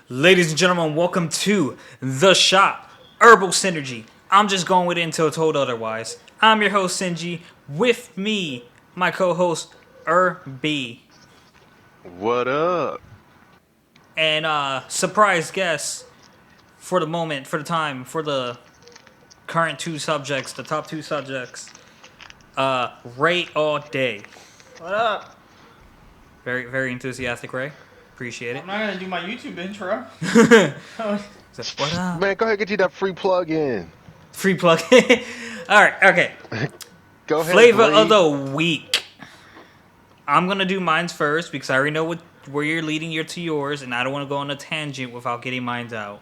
Ladies and gentlemen, welcome to The Shop, Herbal Synergy. I'm just going with it until told otherwise. I'm your host, Sinji. With me, my co-host, B. What up? And surprise guest for the moment, for the time, for the current two subjects, the top two subjects, Ray all day. What up? Very, very enthusiastic, Ray. Appreciate it. I'm not gonna do my YouTube intro. What up? Man, go ahead get you that free plug in. Free plug. Alright, okay. Go ahead. Flavor of Blade. the week. I'm gonna do mine's first because I already know where you're leading to yours, and I don't want to go on a tangent without getting mine's out.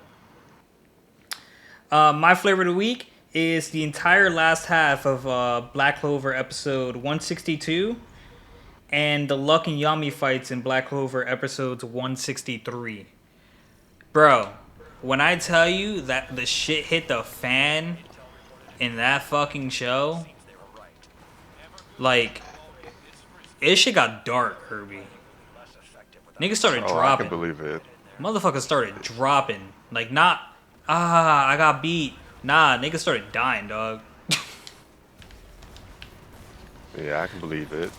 My flavor of the week is the entire last half of Black Clover episode 162, and the Luck and Yami fights in Black Clover episodes 163. Bro, when I tell you that the shit hit the fan in that fucking show, like, this shit got dark, Herbie. Niggas started Oh, I dropping. can believe it. Motherfuckers started dropping. Like, not, I got beat. Nah, niggas started dying, dog. Yeah, I can believe it.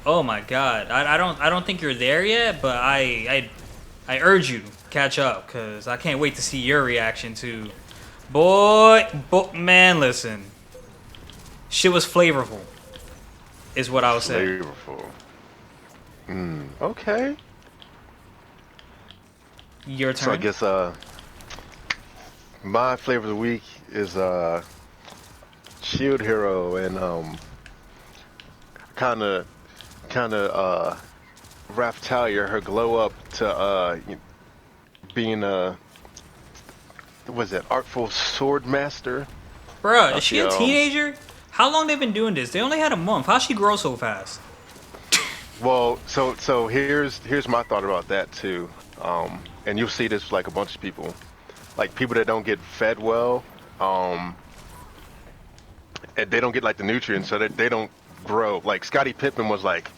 Oh my god. I don't think you're there yet, but I urge you to catch up, cause I can't wait to see your reaction to man, listen. Shit was flavorful. Is what I was saying. Flavorful. Okay. Your So I turn. guess my flavor of the week is Shield Hero and kinda Raph Talia, her glow up to being a was it Artful Sword Master? Bruh, is she a Yeah. teenager? How long they been doing this? They only had a month. How'd she grow so fast? Well, so here's my thought about that too, and you'll see this with, like a bunch of people, like people that don't get fed well, and they don't get like the nutrients, so that they don't grow. Like Scottie Pippen was like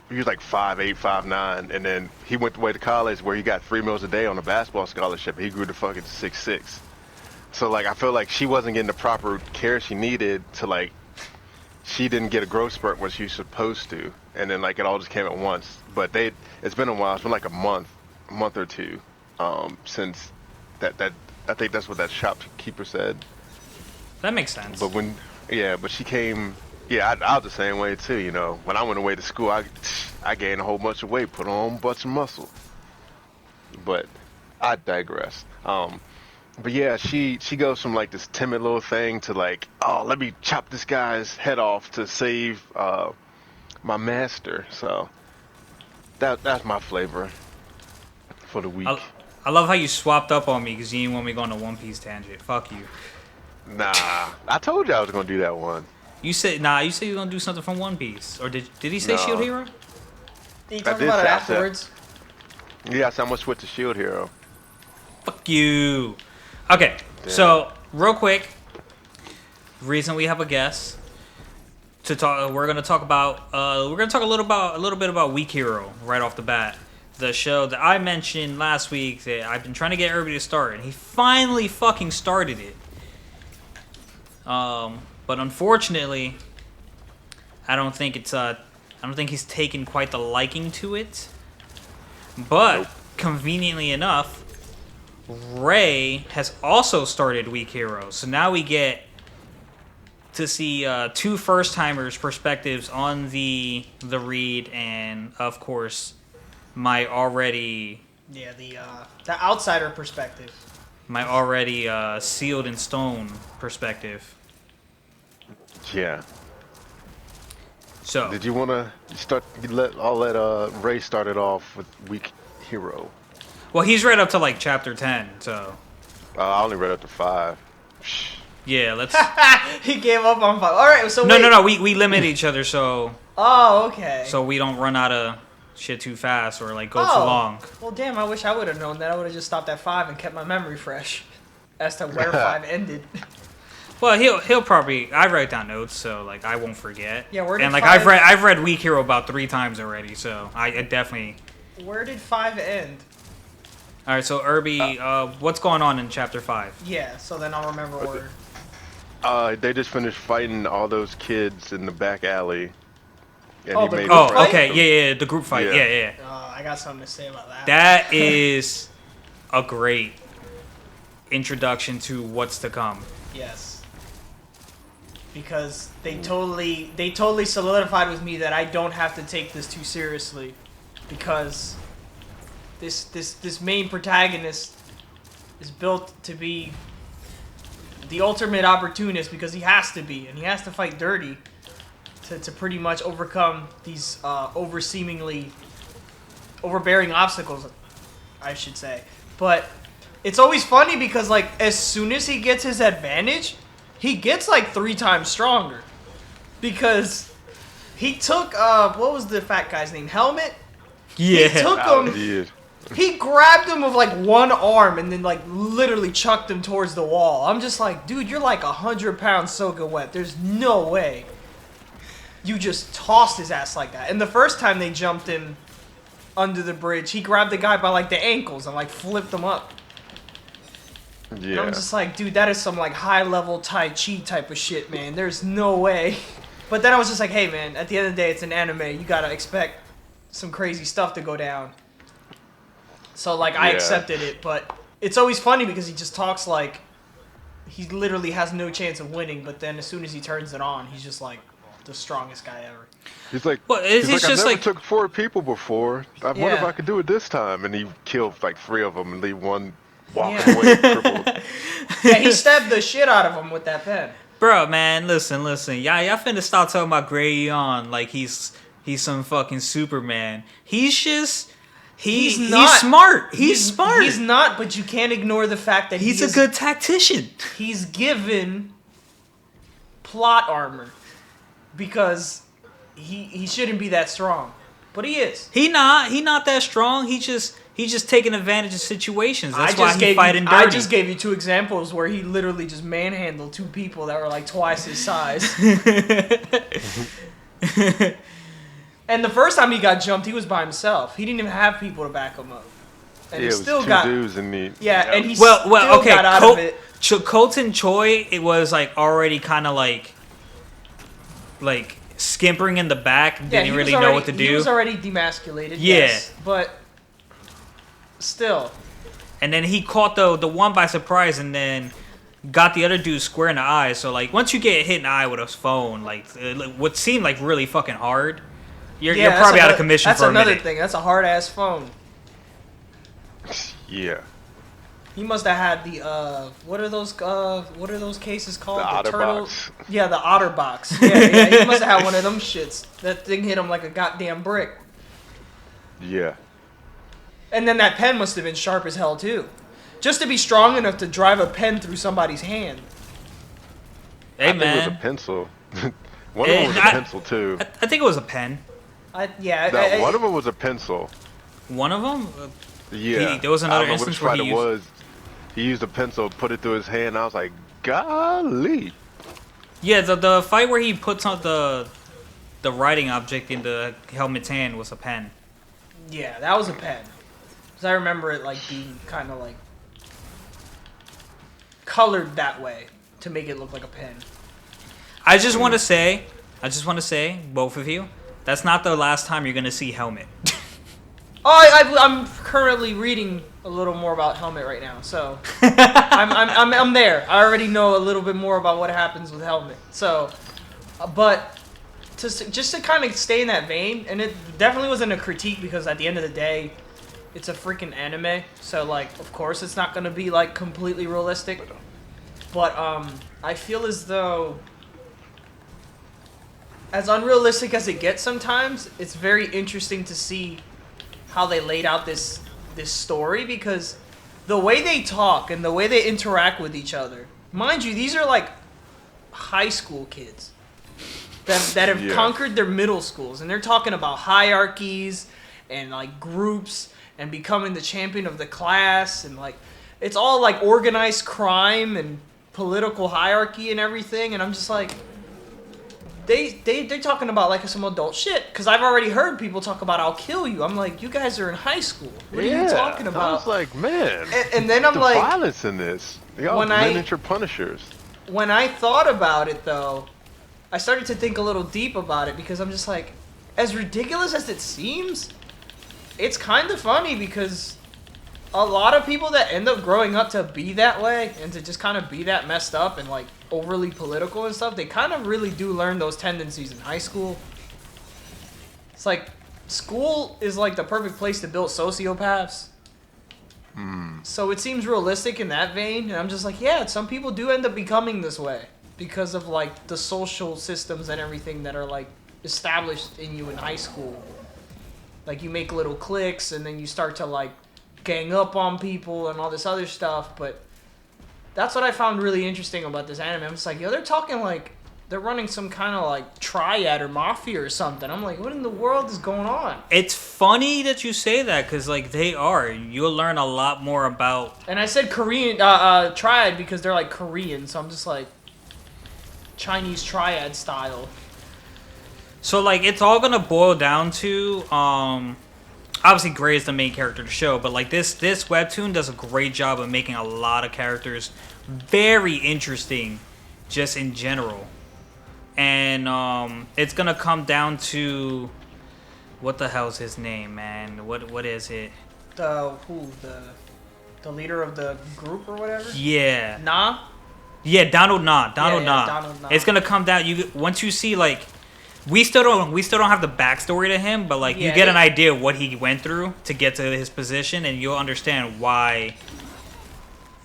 he was like 5'8", 5'9", and then he went away to college where he got 3 meals a day on a basketball scholarship. He grew to fucking 6'6". So like I feel like she wasn't getting the proper care she needed to like. She didn't get a growth spurt when she was supposed to, and then like it all just came at once. But it's been a while. It's been like a month or two, since that I think that's what that shopkeeper said. That makes sense. But but she came. Yeah, I was the same way too. You know, when I went away to school, I gained a whole bunch of weight, put on a bunch of muscle. But I digress. But yeah, she goes from like this timid little thing to like, oh, let me chop this guy's head off to save my master. So that's my flavor for the week. I love how you swapped up on me because you didn't want me to go on a One Piece tangent. Fuck you. Nah, I told you I was gonna do that one. You said you were gonna do something from One Piece, or did he say No. Shield Hero? You I talked did about it say- I said- afterwards. Yeah, so I'm gonna switch to Shield Hero. Fuck you. Okay, so real quick, reason we have a guest to talk. We're gonna talk a little bit about Weak Hero right off the bat. The show that I mentioned last week that I've been trying to get everybody to start, and he finally fucking started it. But unfortunately, I don't think he's taken quite the liking to it. But Nope. conveniently enough, Ray has also started Weak Hero, so now we get to see two first-timers' perspectives on the read, and of course, my already Yeah, the outsider perspective. sealed in stone perspective. Yeah. So Did you wanna start? I'll let Ray start it off with Weak Hero. well, he's right up to like chapter 10, so I only read up to 5. Shh. yeah, let's. He gave up on 5. All right, so No, wait. no. We limit each other so Oh, okay. we don't run out of shit too fast or like go too Oh. long. Well, damn, I wish I would have known that. I would have just stopped at 5 and kept my memory fresh as to where 5 ended. Well, he'll probably. I write down notes, so like I won't forget. Yeah, where did and like 5 I've read Weak Hero about 3 times already, so I definitely. Where did 5 end? All right, so Irby, what's going on in chapter 5? Yeah, so then I'll remember order. They just finished fighting all those kids in the back alley, and Oh, he the made group Oh, fight? okay, yeah, the group fight, Yeah. yeah. I got something to say about that. That is a great introduction to what's to come. Yes. Because they totally solidified with me that I don't have to take this too seriously, because this main protagonist is built to be the ultimate opportunist, because he has to be, and he has to fight dirty to pretty much overcome these seemingly overbearing obstacles, I should say. But it's always funny because, like, as soon as he gets his advantage, he gets like 3 times stronger, because he took what was the fat guy's name? Helmet. Yeah. He took Oh, him. he is. He grabbed him with like one arm and then like literally chucked him towards the wall. I'm just like, dude, you're like 100 pounds soaking wet. There's no way you just tossed his ass like that. And the first time they jumped him under the bridge, he grabbed the guy by like the ankles and like flipped him up. And Yeah. I'm just like, dude, that is some like high level Tai Chi type of shit, man. There's no way. But then I was just like, hey man, at the end of the day, it's an anime. You gotta expect some crazy stuff to go down. So, like, I Yeah. accepted it, but it's always funny because he just talks like he literally has no chance of winning, but then as soon as he turns it on, he's just, like, the strongest guy ever. He's like, Well, it's he's like, just I never like- took 4 people before. I wonder if Yeah. I could do it this time. And he killed like 3 of them and leave one walking Yeah. away crippled. Yeah, he stabbed the shit out of him with that pen. Bro, man, listen. Y'all finna stop talking about Greyon like he's some fucking Superman. He's just... He's not. smart. He's smart. He's not, but you can't ignore the fact that He's a good tactician. He's given plot armor because he shouldn't be that strong, but he is. He not that strong. He's just taking advantage of situations. That's why he's fighting dirty. I just gave you 2 examples where he literally just manhandled 2 people that were like twice his size. And the first time he got jumped, he was by himself. He didn't even have people to back him up, and Yeah, he it was still 2 got dudes in the and he well, still okay. got out of it. Colton Choi, it was like already kind of like skimpering in the back. Yeah, Didn't he really was know already- what to do. He was already demasculated. Yeah. Yes, but still. And then he caught the one by surprise, and then got the other dude square in the eye. So like once you get hit in the eye with a phone, like what seemed like really fucking hard, you're that's probably out of another- commission for a minute. That's another thing. That's a hard ass phone. Yeah. He must have had the what are those cases called? The turtle. OtterBox. Yeah, the OtterBox. Yeah, he must have had one of them shits. That thing hit him like a goddamn brick. Yeah. And then that pen must have been sharp as hell too, just to be strong enough to drive a pen through somebody's hand. Hey I think it was a man, pencil. One of them was a pencil too. I think it was a pen. No, one of them was a pencil. One of them. Yeah. There was another I don't know which instance where fight he it was. He used a pencil, put it through his hand. I was like, golly. Yeah, the fight where he puts on the writing object in the helmet's hand was a pen. Yeah, that was a pen. Cause I remember it like being kind of like colored that way to make it look like a pen. I just want to say, both of you, that's not the last time you're gonna see Helmet. Oh, I'm currently reading a little more about Helmet right now, so I'm there. I already know a little bit more about what happens with Helmet. So, but just to kind of stay in that vein, and it definitely wasn't a critique because at the end of the day, it's a freaking anime. So like, of course, it's not gonna be like completely realistic. But I feel as though, as unrealistic as it gets sometimes, it's very interesting to see how they laid out this story, because the way they talk and the way they interact with each other, mind you, these are like high school kids that have Yeah. conquered their middle schools, and they're talking about hierarchies and like groups and becoming the champion of the class, and like it's all like organized crime and political hierarchy and everything, and I'm just like, they're talking about like some adult shit. Because I've already heard people talk about "I'll kill you." I'm like, you guys are in high school. What are you talking about? I was like, man. And then I'm the like, violence in this. They all miniature Punishers. When I thought about it though, I started to think a little deep about it because I'm just like, as ridiculous as it seems, it's kind of funny because a lot of people that end up growing up to be that way and to just kind of be that messed up and like overly political and stuff, they kind of really do learn those tendencies in high school. It's like school is like the perfect place to build sociopaths. So it seems realistic in that vein, and I'm just like, yeah, some people do end up becoming this way because of like the social systems and everything that are like established in you in high school. Like you make little cliques and then you start to like gang up on people and all this other stuff, but that's what I found really interesting about this anime. I'm just like, yo, they're talking like they're running some kind of like triad or mafia or something. I'm like, what in the world is going on? It's funny that you say that because like they are. You'll learn a lot more about. And I said Korean triad because they're like Korean, so I'm just like Chinese triad style. So like it's all gonna boil down to obviously Gray is the main character of the show, but like this webtoon does a great job of making a lot of characters very interesting just in general. And it's gonna come down to what the hell's his name, man? What is it? The leader of the group or whatever? Yeah. Nah? Yeah, Donald Nah. Donald Nah. Donald Nah. It's gonna come down. Once you see like, we still don't have the backstory to him, but like you get an idea of what he went through to get to his position, and you'll understand why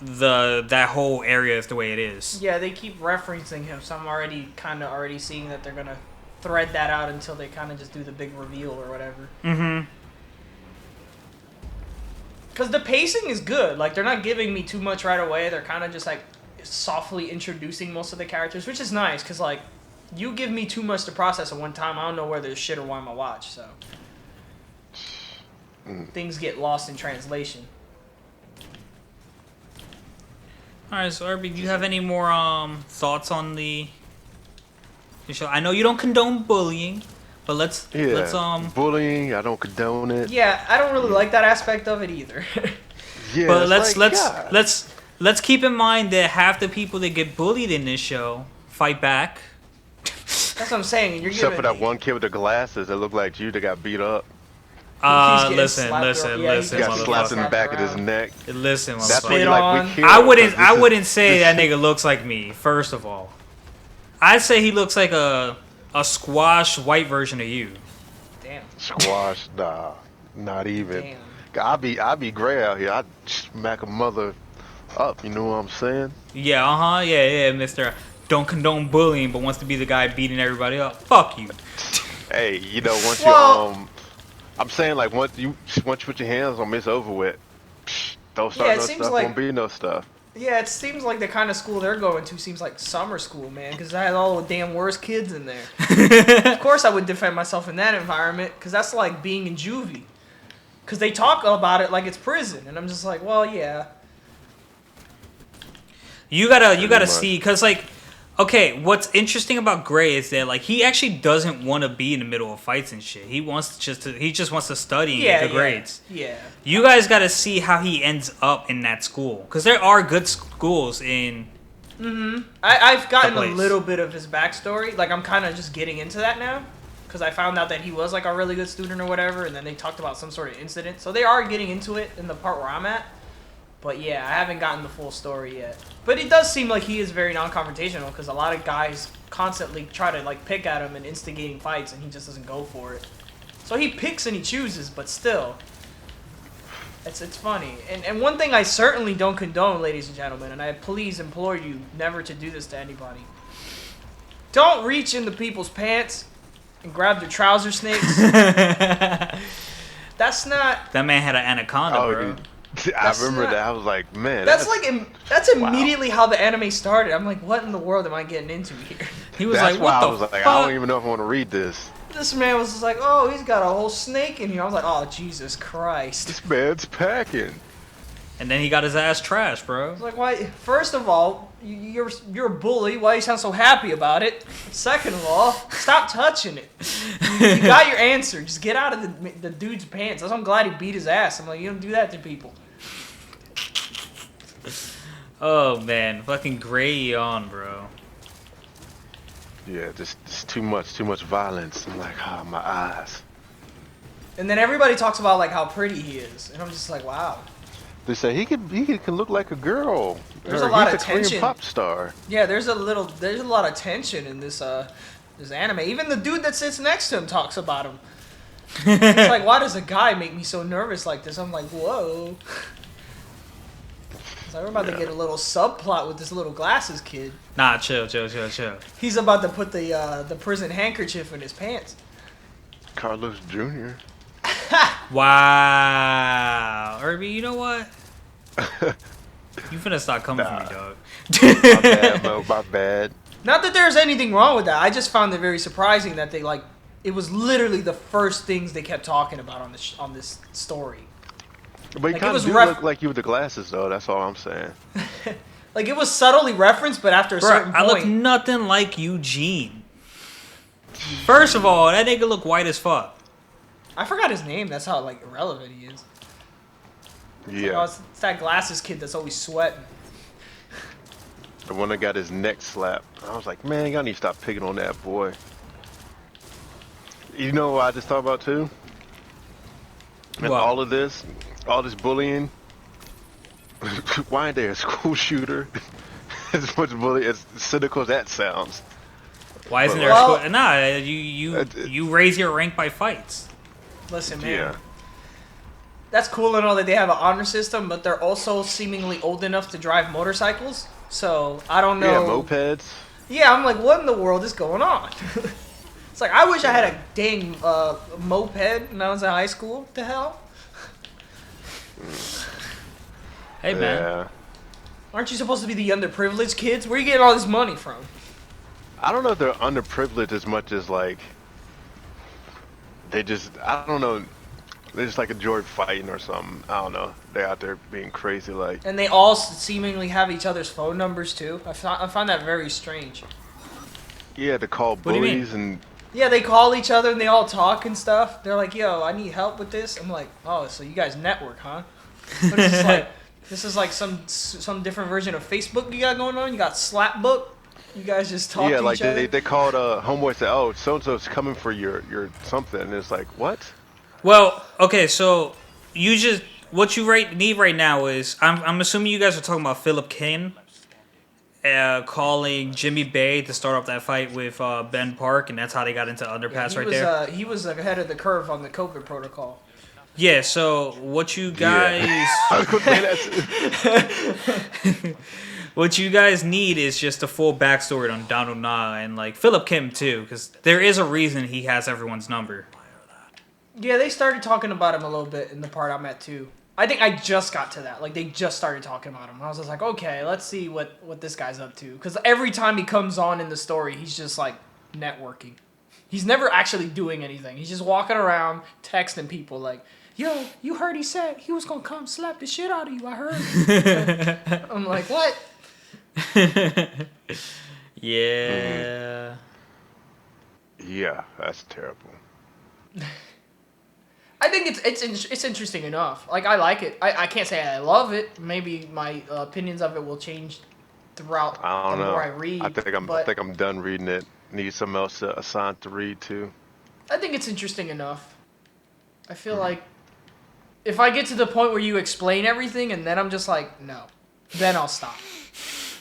that whole area is the way it is. Yeah, they keep referencing him, so I'm already seeing that they're gonna thread that out until they kind of just do the big reveal or whatever. Mm-hmm. Because the pacing is good. Like, they're not giving me too much right away. They're kind of just, like, softly introducing most of the characters, which is nice, because, like, you give me too much to process at one time, I don't know whether it's shit or why I'm gonna watch, so. Things get lost in translation. Alright, so Irby, do you have any more thoughts on the show? I know you don't condone bullying, but let's bullying, I don't condone it. Yeah, I don't really like that aspect of it either. Yeah, but let's keep in mind that half the people that get bullied in this show fight back. That's what I'm saying. Except for that one kid with the glasses that looked like you that got beat up. Listen. He got slapped in the back of his neck. Listen, that's what spit like, on. I wouldn't say that nigga looks like me. First of all, I'd say he looks like a squash white version of you. Damn. Squash, nah, not even. Damn. I be gray out here. I'd smack a mother up. You know what I'm saying? Yeah, yeah, Mister. Don't condone bullying, but wants to be the guy beating everybody up. Fuck you. Hey, you know once you I'm saying like once you put your hands on me, it's over with. Don't start no stuff. Won't be no stuff. Yeah, it seems like the kind of school they're going to seems like summer school, man, because I had all the damn worst kids in there. Of course I would defend myself in that environment, because that's like being in juvie. Because they talk about it like it's prison, and I'm just like, well, yeah. You gotta see, because like, okay, what's interesting about Gray is that like he actually doesn't want to be in the middle of fights and shit. He just wants to study and get the grades. Yeah. You guys got to see how he ends up in that school, because there are good schools in. I've gotten a little bit of his backstory. Like I'm kind of just getting into that now, because I found out that he was like a really good student or whatever, and then they talked about some sort of incident. So they are getting into it in the part where I'm at. But yeah, I haven't gotten the full story yet. But it does seem like he is very non-confrontational, because a lot of guys constantly try to like pick at him and instigating fights, and he just doesn't go for it. So he picks and he chooses, but still, it's funny. And one thing I certainly don't condone, ladies and gentlemen, and I please implore you never to do this to anybody. Don't reach into people's pants and grab their trouser snakes. That's not. That man had an anaconda, bro. Dude. I remember that. I was like, man. That's immediately how the anime started. I'm like, what in the world am I getting into here? He was like, what the fuck? I don't even know if I want to read this. This man was just like, oh, he's got a whole snake in here. I was like, oh, Jesus Christ. This man's packing. And then he got his ass trashed, bro. It's like, why? First of all, you're a bully. Why you sound so happy about it? Second of all, stop touching it. You got your answer. Just get out of the dude's pants. I'm glad he beat his ass. I'm like, you don't do that to people. Oh man, fucking gray on, bro. Yeah, just too much violence. I'm like, my eyes. And then everybody talks about like how pretty he is, and I'm just like, wow. They say he can look like a girl. There's a lot of he's a Korean tension. pop star. Yeah, there's a lot of tension in this anime. Even the dude that sits next to him talks about him. It's like, why does a guy make me so nervous like this? I'm like, whoa. So we're about to get a little subplot with this little glasses kid. Nah, chill. He's about to put the prison handkerchief in his pants. Carlos Jr. Wow. Irby, you know what? You finna stop coming for me, dog. My bad, Mo. My bad. Not that there's anything wrong with that. I just found it very surprising that it was literally the first things they kept talking about on this story. But you kind of do look like you with the glasses, though. That's all I'm saying. Like, it was subtly referenced, but after a certain point... I look nothing like Eugene. First of all, that nigga look white as fuck. I forgot his name. That's how, like, irrelevant he is. Yeah. It's that glasses kid that's always sweating. The one that got his neck slapped. I was like, man, y'all need to stop picking on that boy. You know what I just thought about, too? And what? all this bullying, why ain't there a school shooter? As much bullying, as cynical as that sounds. Why isn't there a school? Nah, you raise your rank by fights. Listen, man. Yeah. That's cool and all that they have an honor system, but they're also seemingly old enough to drive motorcycles. So, I don't know. Yeah, mopeds. Yeah, I'm like, what in the world is going on? It's like, I wish I had a dang moped when I was in high school. What the hell? Hey, man. Yeah. Aren't you supposed to be the underprivileged kids? Where are you getting all this money from? I don't know if they're underprivileged as much as, like, I don't know, they just, like, enjoy fighting or something. I don't know. They're out there being crazy, like. And they all seemingly have each other's phone numbers, too. I find that very strange. Yeah, to call What do you mean? bullies and. Yeah, they call each other and they all talk and stuff. They're like, yo, I need help with this. I'm like, oh, so you guys network, huh? What is this like? This is like some different version of Facebook you got going on? You got Slapbook? You guys just talk to each other? They called homeboy, said, oh, so-and-so's coming for your something. And it's like, what? Well, okay, so what you need right now is, I'm assuming you guys are talking about Philip Kim calling Jimmy Bay to start off that fight with Ben Park, and that's how they got into Underpass there. He was ahead of the curve on the COVID protocol. Yeah, so what you guys... I was going to say that. What you guys need is just a full backstory on Donald Na and, like, Philip Kim, too, because there is a reason he has everyone's number. Yeah, they started talking about him a little bit in the part I'm at, too. I think I just got to that. Like, they just started talking about him. I was just like, okay, let's see what this guy's up to. Because every time he comes on in the story, he's just, like, networking. He's never actually doing anything. He's just walking around texting people like, yo, you heard he said he was going to come slap the shit out of you. I heard. I'm like, what? Yeah. Yeah, that's terrible. I think it's interesting enough. Like, I like it. I can't say I love it. Maybe my opinions of it will change throughout the more I read. I think I'm done reading it. Need something else assigned to read too. I think it's interesting enough. I feel like if I get to the point where you explain everything and then I'm just like, no, then I'll stop.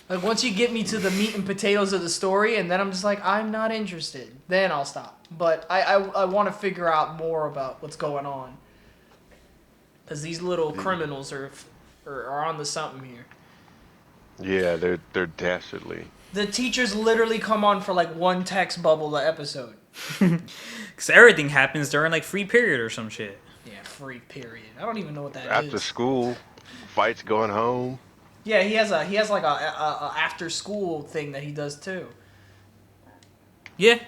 Like, once you get me to the meat and potatoes of the story and then I'm just like, I'm not interested, then I'll stop. But I want to figure out more about what's going on. Because these little criminals are on to something here. Yeah, they're dastardly. The teachers literally come on for like one text bubble a episode. Because everything happens during, like, free period or some shit. Yeah, free period. I don't even know what that is. After school, fights going home. Yeah, he has like a after school thing that he does too. Yeah.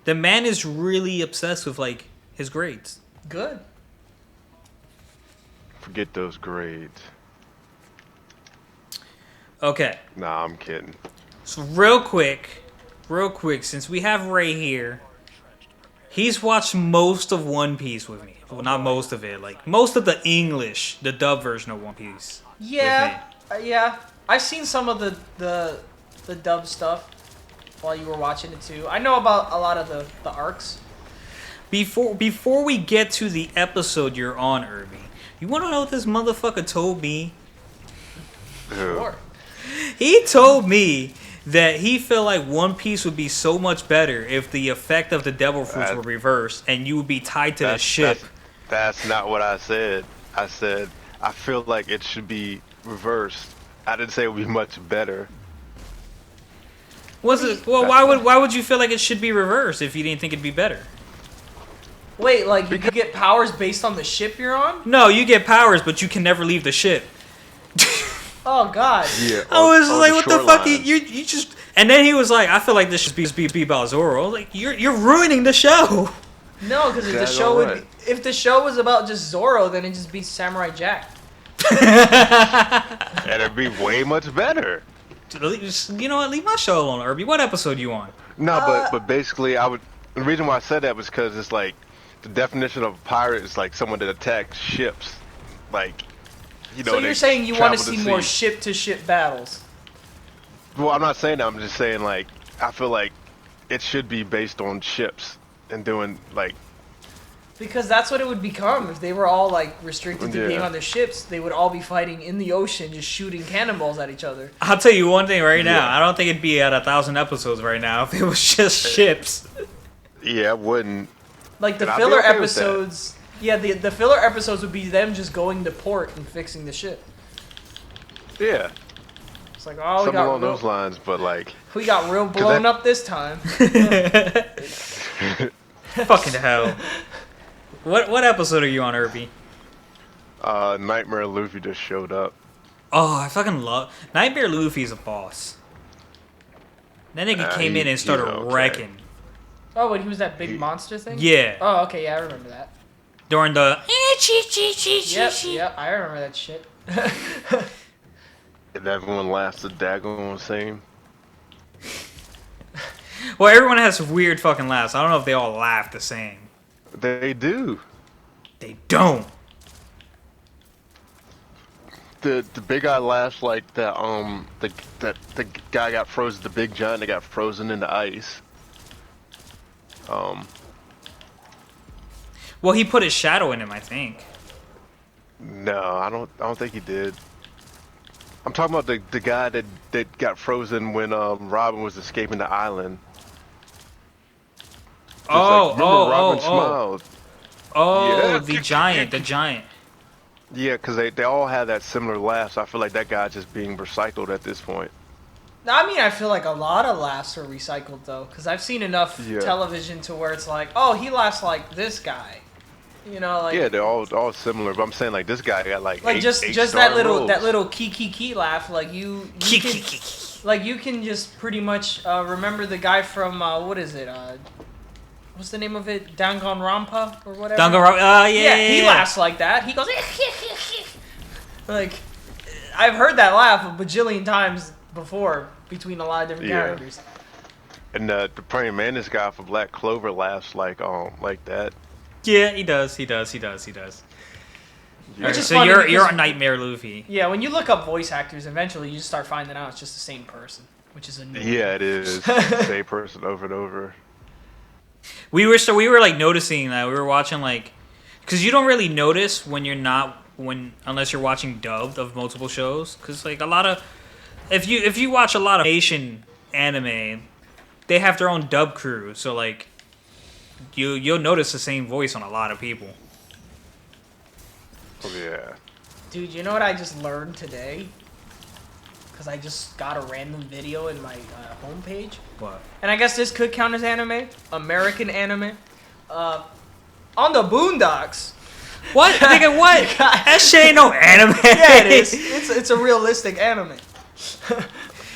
The man is really obsessed with, like, his grades. Good. Forget those grades. Okay. Nah, I'm kidding. So real quick, since we have Ray here, he's watched most of One Piece with me. Well, not most of it, like most of the English, the dub version of One Piece. Yeah, yeah. I've seen some of the dub stuff while you were watching it too. I know about a lot of the arcs. Before we get to the episode you're on, Irby, you want to know what this motherfucker told me? Sure. He told me that he felt like One Piece would be so much better if the effect of the devil fruits were reversed and you would be tied to the ship. That's not what I said. I said I feel like it should be reversed. I didn't say it would be much better. Was it? Well, why would you feel like it should be reversed if you didn't think it'd be better? Wait, like you could get powers based on the ship you're on? No, you get powers, but you can never leave the ship. Oh God. Yeah. I was like, what the fuck? You just. And then he was like, I feel like this should be about Zoro. Like you're ruining the show. No, because if the show was about just Zoro, then it'd just be Samurai Jack. And it'd be way much better. You know what? Leave my show alone, Irby. What episode you on? No, but basically, the reason why I said that was because it's like the definition of a pirate is like someone that attacks ships, like So you're saying you want to see more ship-to-ship battles? Well, I'm not saying that. I'm just saying like I feel like it should be based on ships and doing like. Because that's what it would become if they were all like restricted to being on their ships. They would all be fighting in the ocean, just shooting cannonballs at each other. I'll tell you one thing right now. I don't think it'd be at 1,000 episodes right now if it was just ships. Yeah, it wouldn't. Like the filler episodes. Yeah, the filler episodes would be them just going to port and fixing the ship. Yeah. It's like, oh, something along those lines, but like we got real blown up this time. Fucking hell. What episode are you on, Irby? Nightmare Luffy just showed up. Oh, I fucking love Nightmare Luffy's a boss. That nigga came in and started wrecking. Oh, when he was that big monster thing? Yeah. Oh, okay, yeah, I remember that. During the Yep, I remember that shit. And everyone laughs the daggone same. Well, everyone has weird fucking laughs. I don't know if they all laugh the same. They do. They don't. The big guy laughs like that. The guy got frozen. The big giant that got frozen in the ice. Well, he put his shadow in him, I think. No, I don't think he did. I'm talking about the guy that got frozen when Robin was escaping the island. Robin smiled. Oh, Yeah. the giant. Yeah, because they all have that similar laugh, so I feel like that guy's just being recycled at this point. I mean, I feel like a lot of laughs are recycled, though, because I've seen enough television to where it's like, oh, he laughs like this guy. You know, like... Yeah, they're all similar, but I'm saying, like, this guy got, like, just that little key laugh, like, you can... Like, you can just pretty much remember the guy from, what is it, what's the name of it? Danganronpa or whatever? Danganronpa, yeah, he laughs like that. He goes, like, I've heard that laugh a bajillion times before between a lot of different characters. And the praying mantis guy for Black Clover laughs like that. Yeah, he does. Yeah. Right, so you're on Nightmare Luffy. Yeah, when you look up voice actors, eventually you just start finding out it's just the same person, which is annoying. Yeah, it is. Same person over and over. We were like noticing that we were watching like, because you don't really notice unless you're watching dubbed of multiple shows, because like a lot of if you watch a lot of Asian anime, they have their own dub crew, so like you'll notice the same voice on a lot of people. Oh, yeah. Dude, you know what I just learned today? Because I just got a random video in my homepage. What? And I guess this could count as anime. American anime. On the Boondocks. What? Nigga, what? That shit ain't no anime. Yeah, it is. It's a realistic anime.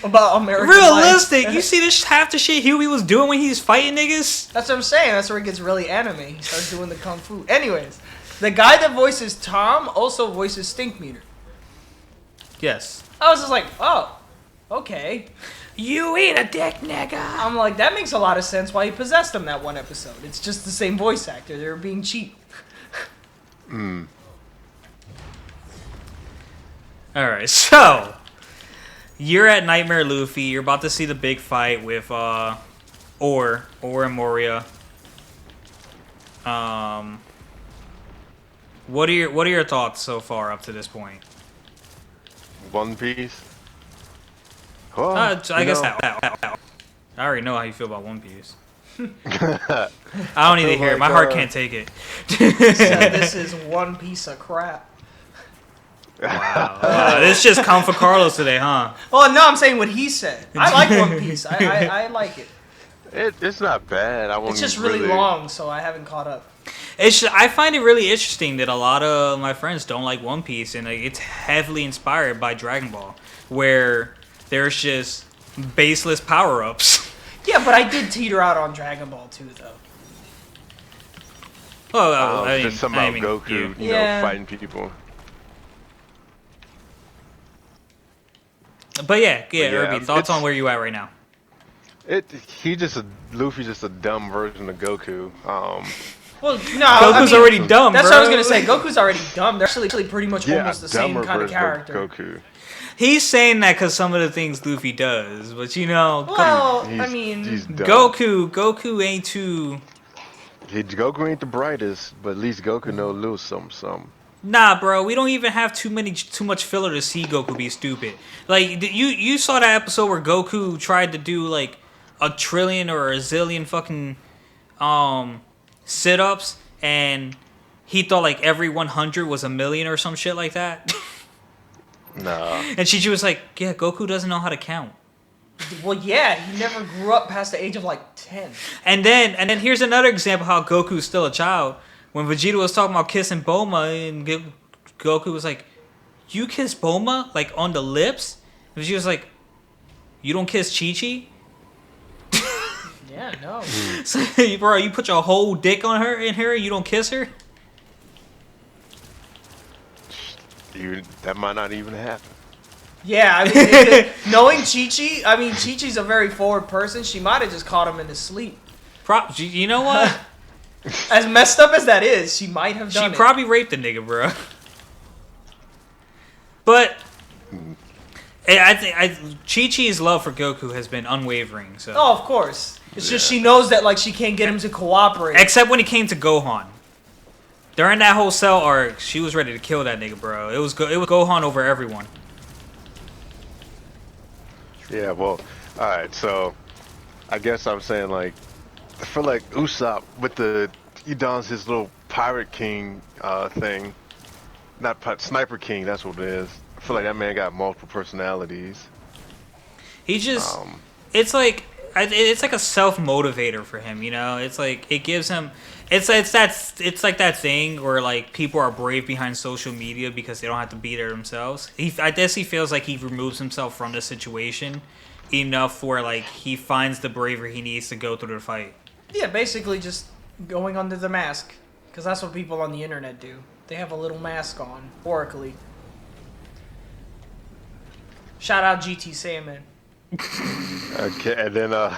About American realistic? life. You see this half the shit Huey was doing when he was fighting niggas? That's what I'm saying. That's where it gets really anime. He starts doing the kung fu. Anyways, the guy that voices Tom also voices Stinkmeaner. Yes. I was just like, oh, okay. You eat a dick, nigga. I'm like, that makes a lot of sense why he possessed him that one episode. It's just the same voice actor. They were being cheap. Alright, so you're at Nightmare Luffy. You're about to see the big fight with Or and Moria. What are your thoughts so far up to this point? One Piece. Oh, I guess I already know how you feel about One Piece. I don't need to hear it. My heart can't take it. Said this is one piece of crap. Wow, this just come for Carlos today, huh? Oh no, I'm saying what he said. I like One Piece. I like it. It's not bad. It's just really long, so I haven't caught up. I find it really interesting that a lot of my friends don't like One Piece, and it's heavily inspired by Dragon Ball, where there's just baseless power-ups. Yeah, but I did teeter out on Dragon Ball too, though. Well, I mean, just somehow Goku, you know, fighting people. But yeah, Irby, thoughts on where you at right now? Luffy's just a dumb version of Goku. Well, no, Goku's already dumb. That's bro. what I was gonna say. Goku's already dumb. They're actually pretty much almost the same kind of character. Goku. He's saying that because some of the things Luffy does, but you know, Well, he's dumb. Goku ain't too. Goku ain't the brightest, but at least Goku know a little something. Nah, bro, we don't even have too much filler to see Goku be stupid. Like you saw that episode where Goku tried to do like a trillion or a zillion fucking sit-ups, and he thought like every 100 was a million or some shit like that. Nah. And she was like, "Yeah, Goku doesn't know how to count." Well, yeah, he never grew up past the age of like 10. And then here's another example how Goku's still a child. When Vegeta was talking about kissing Bulma, and Goku was like, "You kiss Bulma like on the lips?" And Vegeta was like, "You don't kiss Chi-Chi?" Yeah, no. So, bro, you put your whole dick on her in her, you don't kiss her? That might not even happen. Yeah, I mean, knowing Chi-Chi, I mean, Chi-Chi's a very forward person. She might have just caught him in his sleep. You know what? As messed up as that is, she might have done She probably raped the nigga, bro. But I think Chi-Chi's love for Goku has been unwavering. So. Oh, of course. It's just she knows that like she can't get him to cooperate. Except when it came to Gohan. During that whole Cell arc, she was ready to kill that nigga, bro. It was Gohan over everyone. Yeah, well, alright, so I guess I'm saying like I feel like Usopp with he dons his little Pirate King thing. Not Sniper King, that's what it is. I feel like that man got multiple personalities. He just it's like a self-motivator for him, you know? It's like it gives him it's like that thing where like people are brave behind social media because they don't have to be there themselves. I guess he feels like he removes himself from the situation enough where like he finds the bravery he needs to go through the fight. Yeah, basically just going under the mask, because that's what people on the internet do. They have a little mask on, oracally. Shout out GT Sandman. Okay, and then I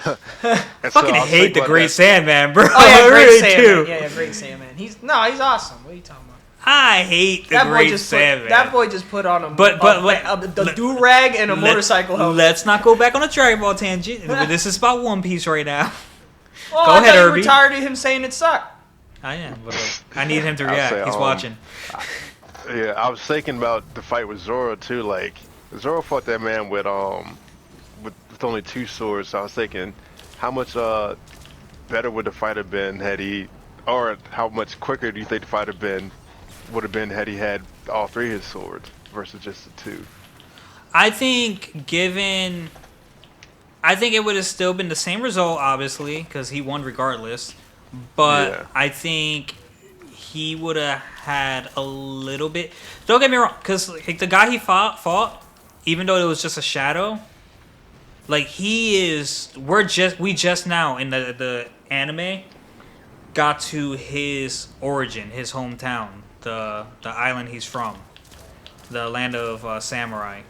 fucking hate the Great Sandman, bro. Oh yeah, Great really Sandman. do. Yeah, Great Sandman. He's awesome. What are you talking about? I hate the Great Sandman. That boy just put on the do rag and a motorcycle helmet. Let's not go back on a Dragon Ball tangent. This is about One Piece right now. Well, Go I ahead, thought Irby. you were tired of him saying it sucked. I am, but I need him to react. He's watching. Yeah, I was thinking about the fight with Zoro too. Like Zoro fought that man with only 2 swords. So I was thinking, how much better would the fight have been had he, or how much quicker do you think the fight would have been had he had all 3 of his swords versus just the 2? I think it would have still been the same result, obviously, because he won regardless. But yeah. I think he would have had a little bit. Don't get me wrong, because like, the guy he fought, even though it was just a shadow, like we just now in the anime got to his origin, his hometown, the island he's from, the land of samurai,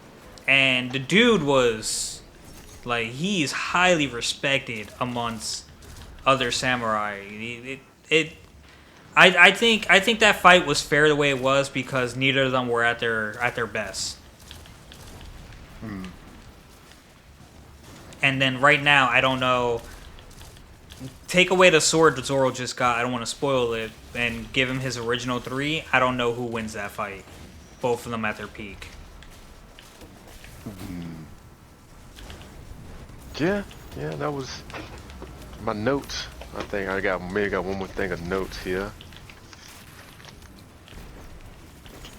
and the dude was like he's highly respected amongst other samurai. I think that fight was fair the way it was because neither of them were at their best. And then right now, I don't know. Take away the sword that Zoro just got. I don't want to spoil it, and give him his original 3. I don't know who wins that fight. Both of them at their peak. Yeah, that was my notes. I think I got one more thing of notes here.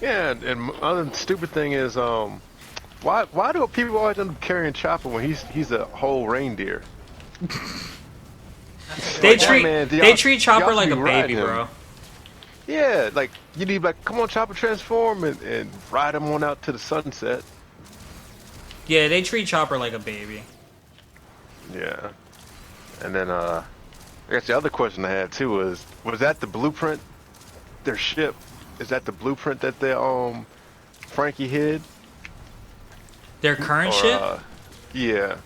Yeah, and other stupid thing is why do people always end up carrying Chopper when he's a whole reindeer? They Like, treat Chopper like a be riding baby, him. bro. Yeah, like you need like come on Chopper transform and ride him on out to the sunset. Yeah, they treat Chopper like a baby. Yeah, and then I guess the other question I had too was that the blueprint? Their ship, is that the blueprint that Frankie hid? Their current ship? Yeah.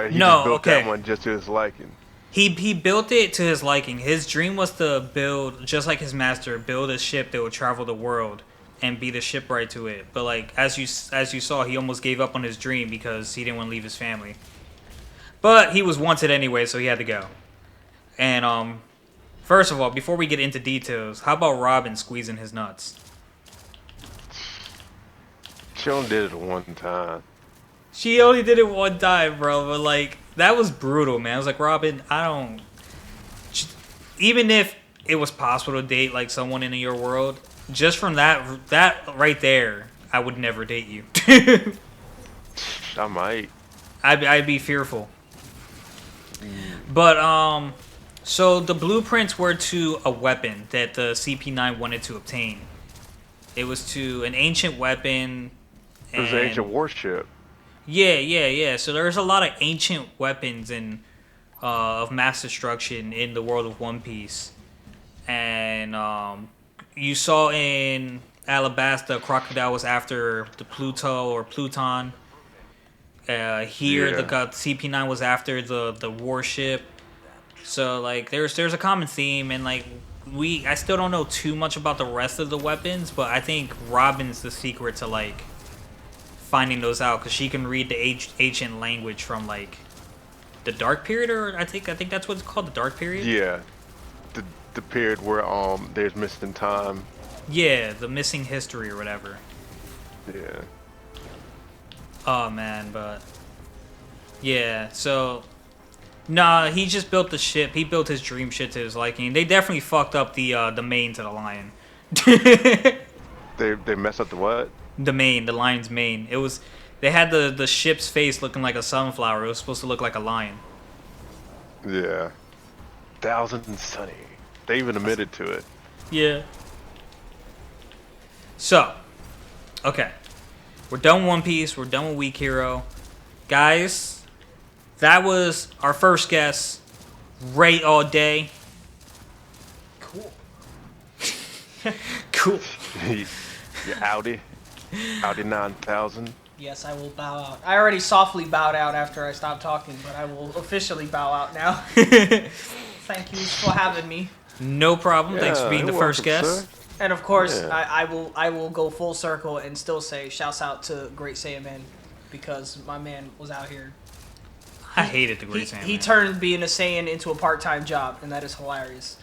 He No, just built okay. that one just to his liking. He built it to his liking. His dream was to build, just like his master, build a ship that would travel the world and be the shipwright to it. But like as you saw, he almost gave up on his dream because he didn't want to leave his family. But he was wanted anyway, so he had to go. And first of all, before we get into details, how about Robin squeezing his nuts? She only did it one time. She only did it one time, bro. But like that was brutal, man. I was like, Robin, I don't. Even if it was possible to date like someone in your world, just from that right there, I would never date you. I might. I'd be fearful. But so the blueprints were to a weapon that the CP9 wanted to obtain. It was to an ancient weapon. It was an ancient warship. Yeah. So there's a lot of ancient weapons and of mass destruction in the world of One Piece. And you saw in Alabasta, Crocodile was after the Pluto or Pluton. Here, the CP9 was after the warship. So like, there's a common theme, and like I still don't know too much about the rest of the weapons, but I think Robin's the secret to like finding those out because she can read the ancient language from like the Dark Period, or I think that's what it's called, the Dark Period. Yeah, the period where there's missing time. Yeah, the missing history or whatever. Yeah. Oh man, but yeah, so nah, he just built the ship. He built his dream ship to his liking. They definitely fucked up the mane to the lion. They messed up the what? The lion's mane. It was they had the ship's face looking like a sunflower. It was supposed to look like a lion. Yeah. Thousand and Sunny. They even admitted to it. Yeah. So, okay. We're done with One Piece. We're done with Weak Hero. Guys, that was our first guest. Ray all day. Cool. Cool. Your Audi 9000. Yes, I will bow out. I already softly bowed out after I stopped talking, but I will officially bow out now. Thank you for having me. No problem. Thanks for being the you're first welcome, guest. sir. And of course, Yeah. I will go full circle and still say shouts out to Great Saiyaman because my man was out here. I hated the Great Saiyaman. He turned being a Saiyan into a part-time job, and that is hilarious.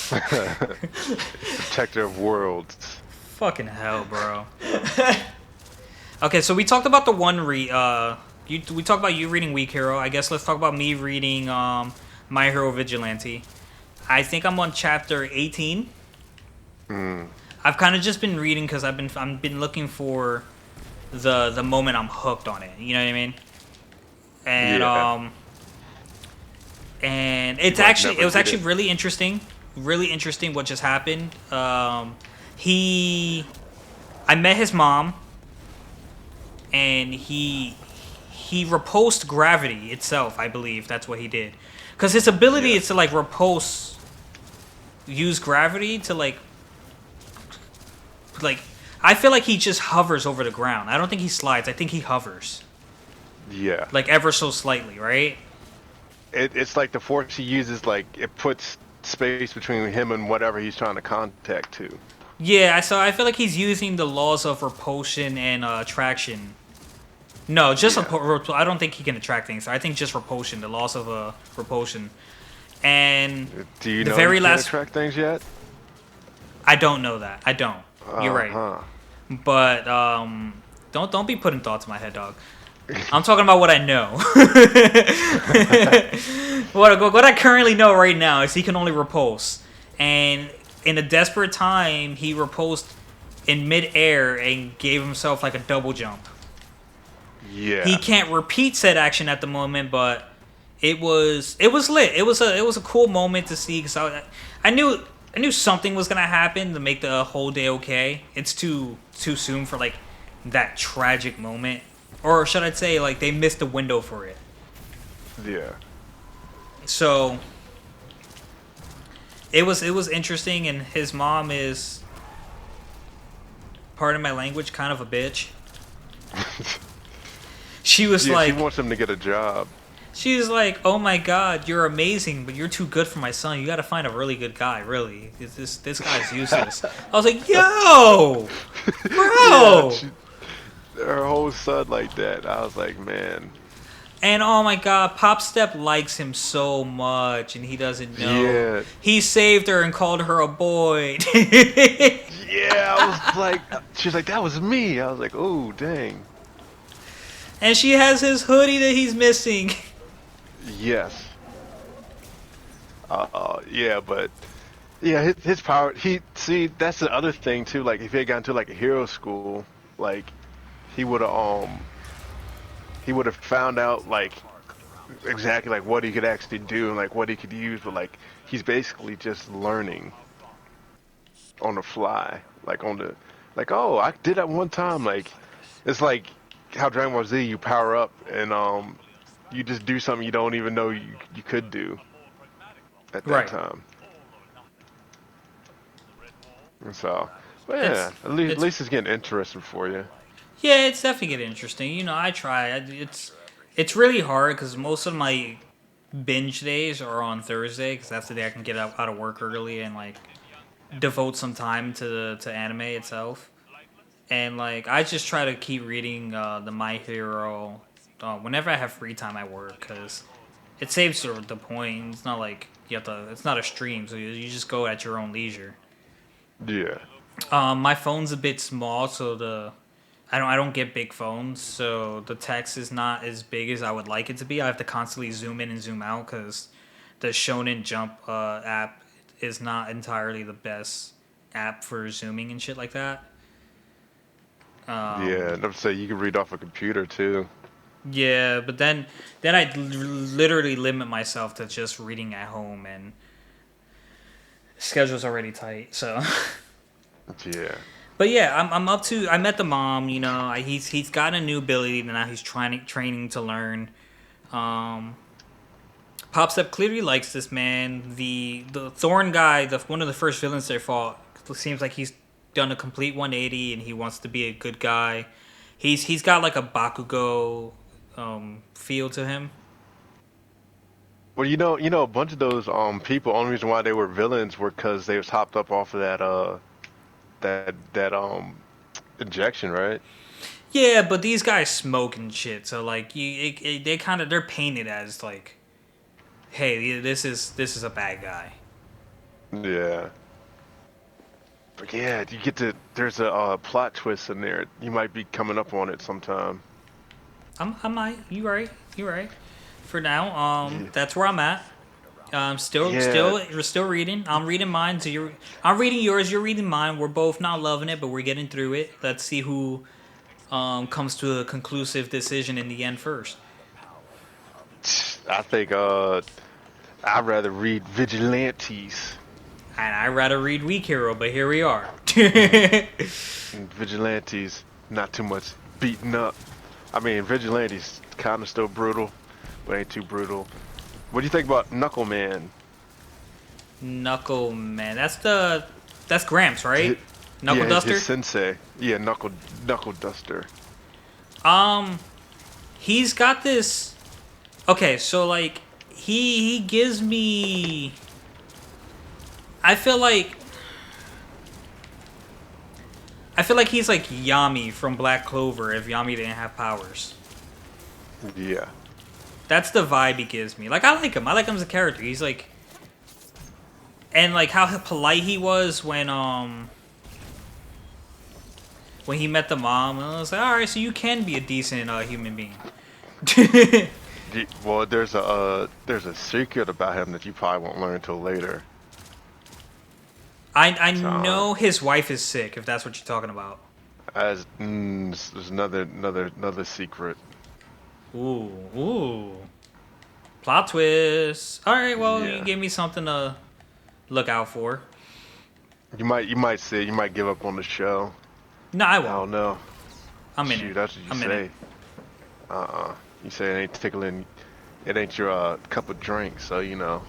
Protector of worlds. Fucking hell, bro. Okay, so we talked about the one we talked about you reading Weak Hero. I guess let's talk about me reading My Hero Vigilante. I think I'm on chapter 18. I've kind of just been reading because I've been looking for the moment I'm hooked on it. You know what I mean? And Yeah. And You it might was never actually get it. really interesting what just happened. I met his mom, and he repulsed gravity itself. I believe that's what he did, because his ability is to like use gravity to like like I feel like he just hovers over the ground. I don't think he slides. I think he hovers. Yeah. Like ever so slightly, right? It's like the force he uses, like it puts space between him and whatever he's trying to contact to. Yeah, so I feel like he's using the laws of repulsion and attraction. No, just I don't think he can attract things. I think just repulsion, the laws of repulsion. And Do you the know very he can't last attract things yet? I don't know that. I don't. You're right. But don't be putting thoughts in my head, dog. I'm talking about what I know. what I currently know right now is he can only repulse. And in a desperate time, he repulsed in midair and gave himself like a double jump. Yeah. He can't repeat said action at the moment, but it was lit. It was a cool moment to see because I knew something was gonna happen to make the whole day okay. It's too soon for like that tragic moment, or should I say like they missed the window for it. Yeah. So it was interesting, and his mom is, pardon my language, kind of a bitch. She was like, she wants him to get a job. She was like, "Oh my God, you're amazing, but you're too good for my son. You got to find a really good guy. Really, this guy's useless." I was like, "Yo, bro." Yeah, her whole son like that. I was like, man. And oh my God, Pop Step likes him so much, and he doesn't know. Yeah. He saved her and called her a boy. Yeah, I was like, she was like, that was me. I was like, oh, dang. And she has his hoodie that he's missing. Yes. Yeah, but yeah, his power. That's the other thing too. Like, if he had gone to like a hero school, like he would have found out like exactly like what he could actually do and like what he could use. But like, he's basically just learning on the fly, like oh, I did that one time. Like, it's like how Dragon Ball Z, you power up and you just do something you don't even know you could do at that time. And so, but yeah, at least it's getting interesting for you. Yeah, it's definitely getting interesting. You know, I try. It's really hard because most of my binge days are on Thursday because that's the day I can get out of work early and like devote some time to anime itself. And like I just try to keep reading the My Hero whenever I have free time at work because it saves the point. It's not like you have to. It's not a stream, so you just go at your own leisure. Yeah. My phone's a bit small, so I don't get big phones, so the text is not as big as I would like it to be. I have to constantly zoom in and zoom out because the Shonen Jump app is not entirely the best app for zooming and shit like that. Yeah, and I'm saying you can read off a computer too. Yeah, but then I literally limit myself to just reading at home, and schedule's already tight. So yeah. But yeah, I'm up to. I met the mom. You know, he's got a new ability and now he's training to learn. Popstep clearly likes this man. The Thorn guy, one of the first villains they fought, seems like he's done a complete 180 and he wants to be a good guy. He's got like a Bakugo feel to him. Well, you know, a bunch of those people. Only reason why they were villains were because they was hopped up off of that injection, right? Yeah, but these guys smoke and shit, so like they're painted as like, hey, this is a bad guy. Yeah. But yeah, there's a plot twist in there. You might be coming up on it sometime. I might. You right. For now, that's where I'm at. We're still reading. I'm reading mine. So I'm reading yours. You're reading mine. We're both not loving it, but we're getting through it. Let's see who comes to a conclusive decision in the end first. I think I'd rather read Vigilantes. And I'd rather read Weak Hero, but here we are. Vigilantes, not too much beating up. I mean, Vigilantes kind of still brutal, but ain't too brutal. What do you think about Knuckle Man? Knuckle Man, that's Gramps, right? Knuckle yeah, Duster. his sensei. Yeah, Knuckle Duster. He's got this. Okay, so like he gives me. I feel like he's like Yami from Black Clover if Yami didn't have powers. Yeah. That's the vibe he gives me. Like I like him. I like him as a character. He's like, and like how polite he was when he met the mom. And I was like, all right, so you can be a decent human being. Well, there's a secret about him that you probably won't learn until later. I So, know his wife is sick. If that's what you're talking about. there's another secret. Ooh. Plot twist. All right, well, you Yeah. gave me something to look out for. You might give up on the show. No, I I won't. don't know. I'm in Shoot, it. that's what you I'm in say. it. You say it ain't tickling. It ain't your cup of drink, so you know.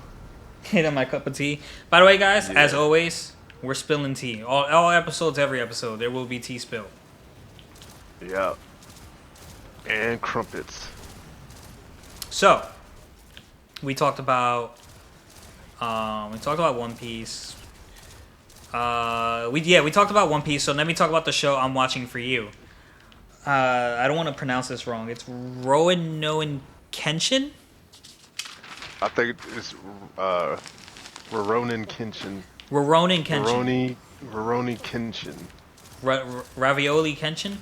Hit on my cup of tea. By the way, guys, as Yeah. always, we're spilling tea. All episodes, every episode, there will be tea spilled. Yeah. And crumpets. So, we talked about One Piece. We talked about One Piece. So let me talk about the show I'm watching for you. I don't want to pronounce this wrong. It's Roanoan Kenshin. I think it's Rurouni Kenshin. Roanoan Kenshin. Rurouni Kenshin. Ravioli Kenshin.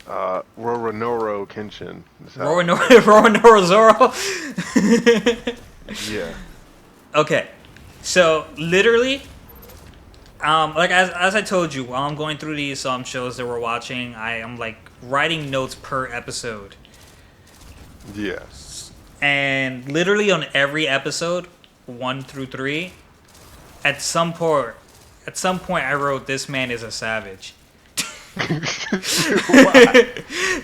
Roronoro Kenshin. Roanoa Zoro. Yeah. Okay, so literally, like as I told you, while I'm going through these shows that we're watching, I am like writing notes per episode, Yeah. and literally on every episode, 1 through 3, at some point, I wrote, "This man is a savage."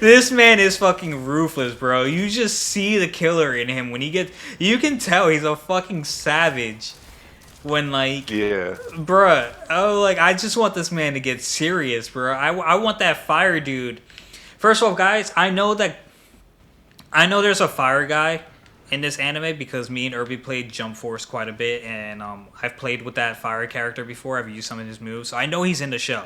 This man is fucking ruthless, bro. You just see the killer in him when you can tell he's a fucking savage. When like, Yeah. bruh, I just want this man to get serious, bro. I want that fire dude. First of all, guys, I know there's a fire guy in this anime because me and Irby played Jump Force quite a bit, and I've played with that fire character before. I've used some of his moves, so I know he's in the show.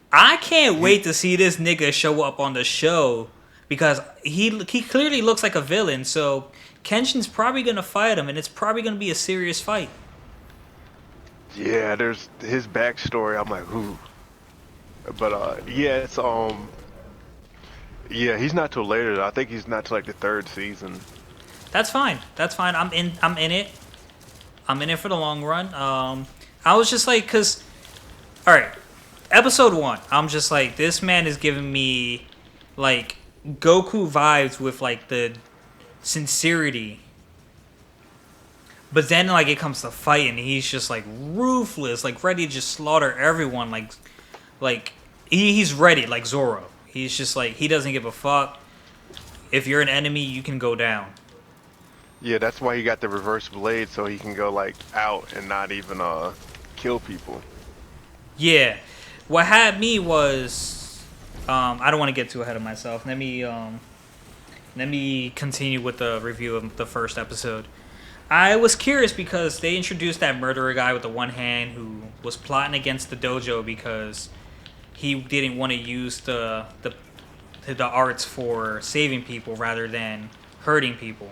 I can't wait to see this nigga show up on the show because he clearly looks like a villain. So Kenshin's probably gonna fight him, and it's probably gonna be a serious fight. Yeah, there's his backstory. I'm like, ooh. But yeah, it's yeah, he's not till later. I think he's not till like the 3rd season. That's fine. That's fine. I'm in it. I'm in it for the long run. I was just like, cause, all right, episode 1. I'm just like, this man is giving me like Goku vibes with like the sincerity. But then like it comes to fighting, he's just like ruthless, like ready to just slaughter everyone. Like he's ready, like Zoro. He's just like, he doesn't give a fuck. If you're an enemy, you can go down. Yeah, that's why he got the reverse blade, so he can go like out and not even kill people. Yeah, what had me was, I don't want to get too ahead of myself. Let me continue with the review of the first episode. I was curious because they introduced that murderer guy with the one hand who was plotting against the dojo because he didn't want to use the arts for saving people rather than hurting people.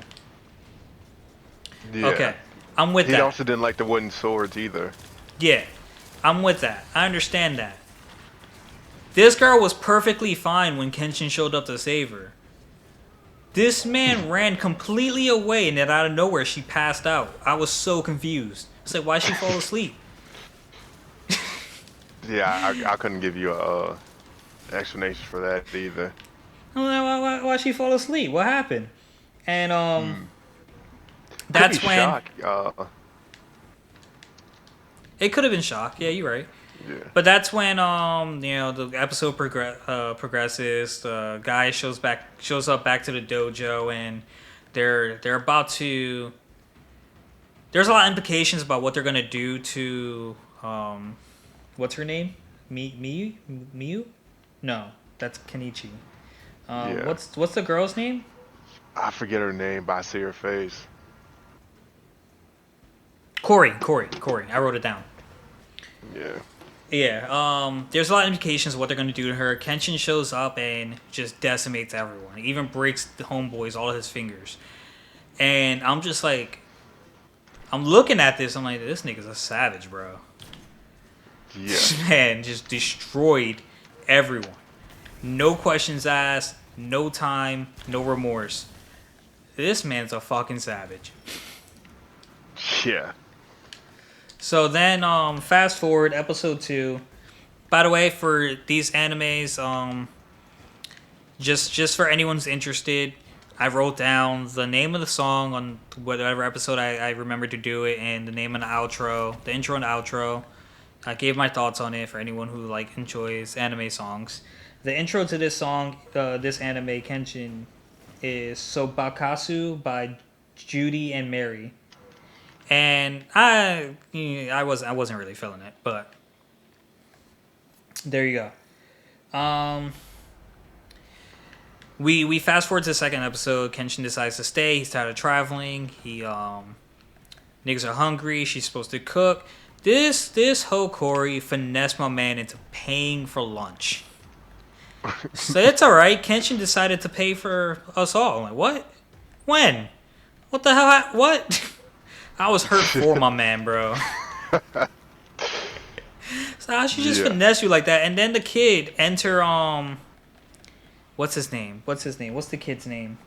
Yeah. Okay, I'm with He that. also didn't like the wooden swords either. Yeah, I'm with that. I understand that. This girl was perfectly fine when Kenshin showed up to save her. This man ran completely away, and then out of nowhere, she passed out. I was so confused. I was like, why'd she fall asleep? Yeah, I couldn't give you a explanation for that either. I'm like, why'd she fall asleep? What happened? And that's Could be when shock. it could have been shock. Yeah, you're right. Yeah. But that's when the episode progresses. The guy shows up back to the dojo, and they're about to. There's a lot of implications about what they're gonna do to what's her name? Miyu? No, that's Kenichi. Yeah. What's the girl's name? I forget her name, but I see her face. Corey. I wrote it down. Yeah. Yeah, there's a lot of indications of what they're gonna do to her. Kenshin shows up and just decimates everyone. He even breaks the homeboys all of his fingers. And I'm just like, I'm looking at this. I'm like, this nigga's a savage, bro. Yeah. This man just destroyed everyone. No questions asked. No time. No remorse. This man's a fucking savage. Yeah. So then, fast forward episode 2. By the way, for these animes, just for anyone who's interested, I wrote down the name of the song on whatever episode I remembered to do it, and the name of the outro, the intro and the outro. I gave my thoughts on it for anyone who like enjoys anime songs. The intro to this song, this anime Kenshin, is Sobakasu by Judy and Mary. And I wasn't really feeling it, but there you go. We fast forward to the second episode. Kenshin decides to stay. He's tired of traveling. Niggas are hungry. She's supposed to cook. This Hokori finessed my man into paying for lunch. So it's alright. Kenshin decided to pay for us all. I'm like, what? When? What the hell? What? I was hurt for my man, bro. So how she just finesse you like that? And then the kid enter what's his name? What's the kid's name?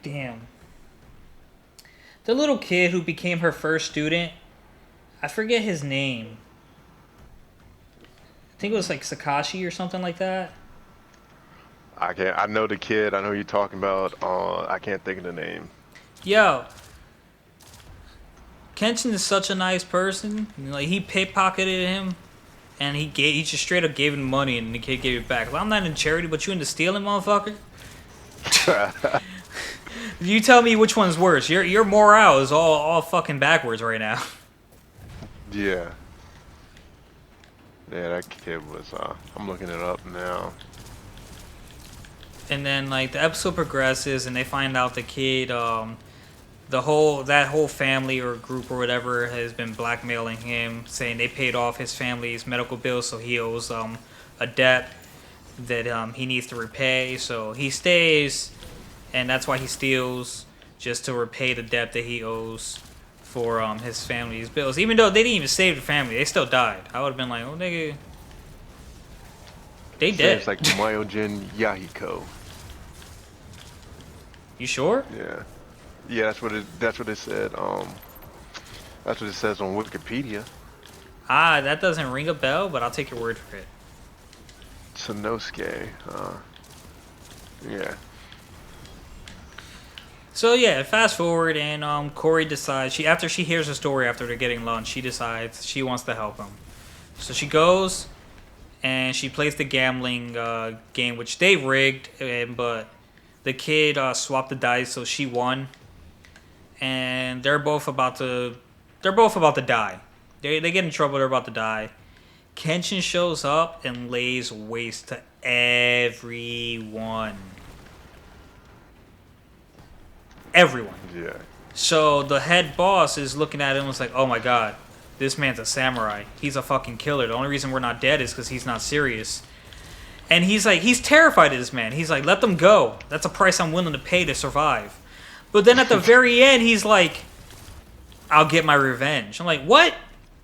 Damn. The little kid who became her first student. I forget his name. I think it was like Sakashi or something like that. I know the kid. I know who you're talking about. I can't think of the name. Yo. Kenshin is such a nice person. Like, he pickpocketed him, and he just straight up gave him money, and the kid gave it back. Well, I'm not in charity, but you into stealing, motherfucker. You tell me which one's worse. Your morale is all fucking backwards right now. Yeah. Yeah, that kid was. I'm looking it up now. And then like the episode progresses, and they find out the kid, that whole family or group or whatever has been blackmailing him, saying they paid off his family's medical bills, so he owes a debt that he needs to repay. So he stays, and that's why he steals, just to repay the debt that he owes for his family's bills. Even though they didn't even save the family, they still died. I would have been like, oh nigga, they dead. It's like Myojin Yahiko. You sure? Yeah. Yeah, that's what it said. That's what it says on Wikipedia. That doesn't ring a bell, but I'll take your word for it. Sanosuke. Yeah. So yeah, fast forward, and Corey decides after she hears the story after they're getting lunch, she decides she wants to help him. So she goes and she plays the gambling game, which they rigged, but the kid swapped the dice, so she won. And they're both about to die. They get in trouble. They're about to die. Kenshin shows up and lays waste to everyone. Everyone. Yeah. So the head boss is looking at him and was like, "Oh my god, this man's a samurai. He's a fucking killer. The only reason we're not dead is because he's not serious." And he's terrified of this man. He's like, "Let them go. That's a price I'm willing to pay to survive." But then at the very end, he's like, "I'll get my revenge." I'm like, "What?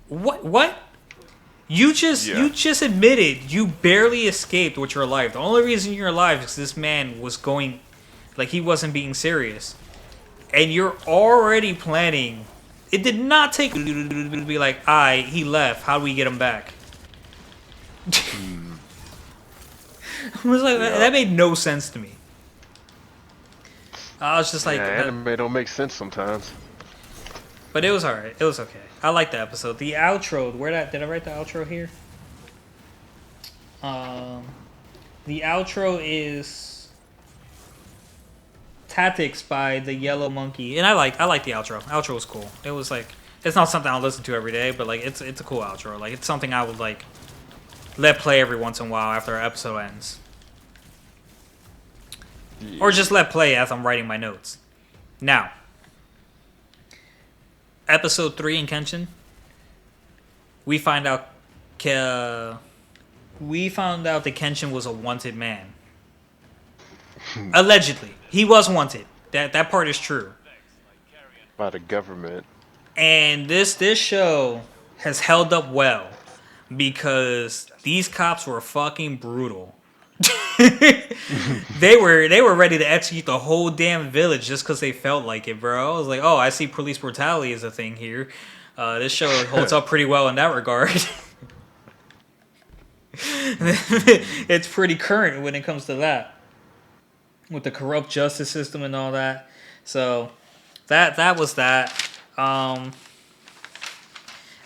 What? You just admitted you barely escaped with your life. The only reason you're alive is this man was going, like, he wasn't being serious. And you're already planning. It did not take you to be like, he left. How do we get him back?" I was like, that made no sense to me. I was just like, anime don't make sense sometimes. But it was alright. It was okay. I like the episode. The outro. Did I write the outro here? The outro is Tactics by the Yellow Monkey, and I like the outro. Outro was cool. It was like it's not something I'll listen to every day, but like it's a cool outro. Like it's something I would like let play every once in a while after our episode ends, or just let play as I'm writing my notes. Now, episode 3 in Kenshin, we find out that Kenshin was a wanted man. Allegedly, he was wanted. That part is true. By the government. And this show has held up well because these cops were fucking brutal. They were ready to execute the whole damn village just because they felt like it, bro. I was like, oh, I see police brutality is a thing here. This show holds up pretty well in that regard. It's pretty current when it comes to that, with the corrupt justice system and all that. So that was that. I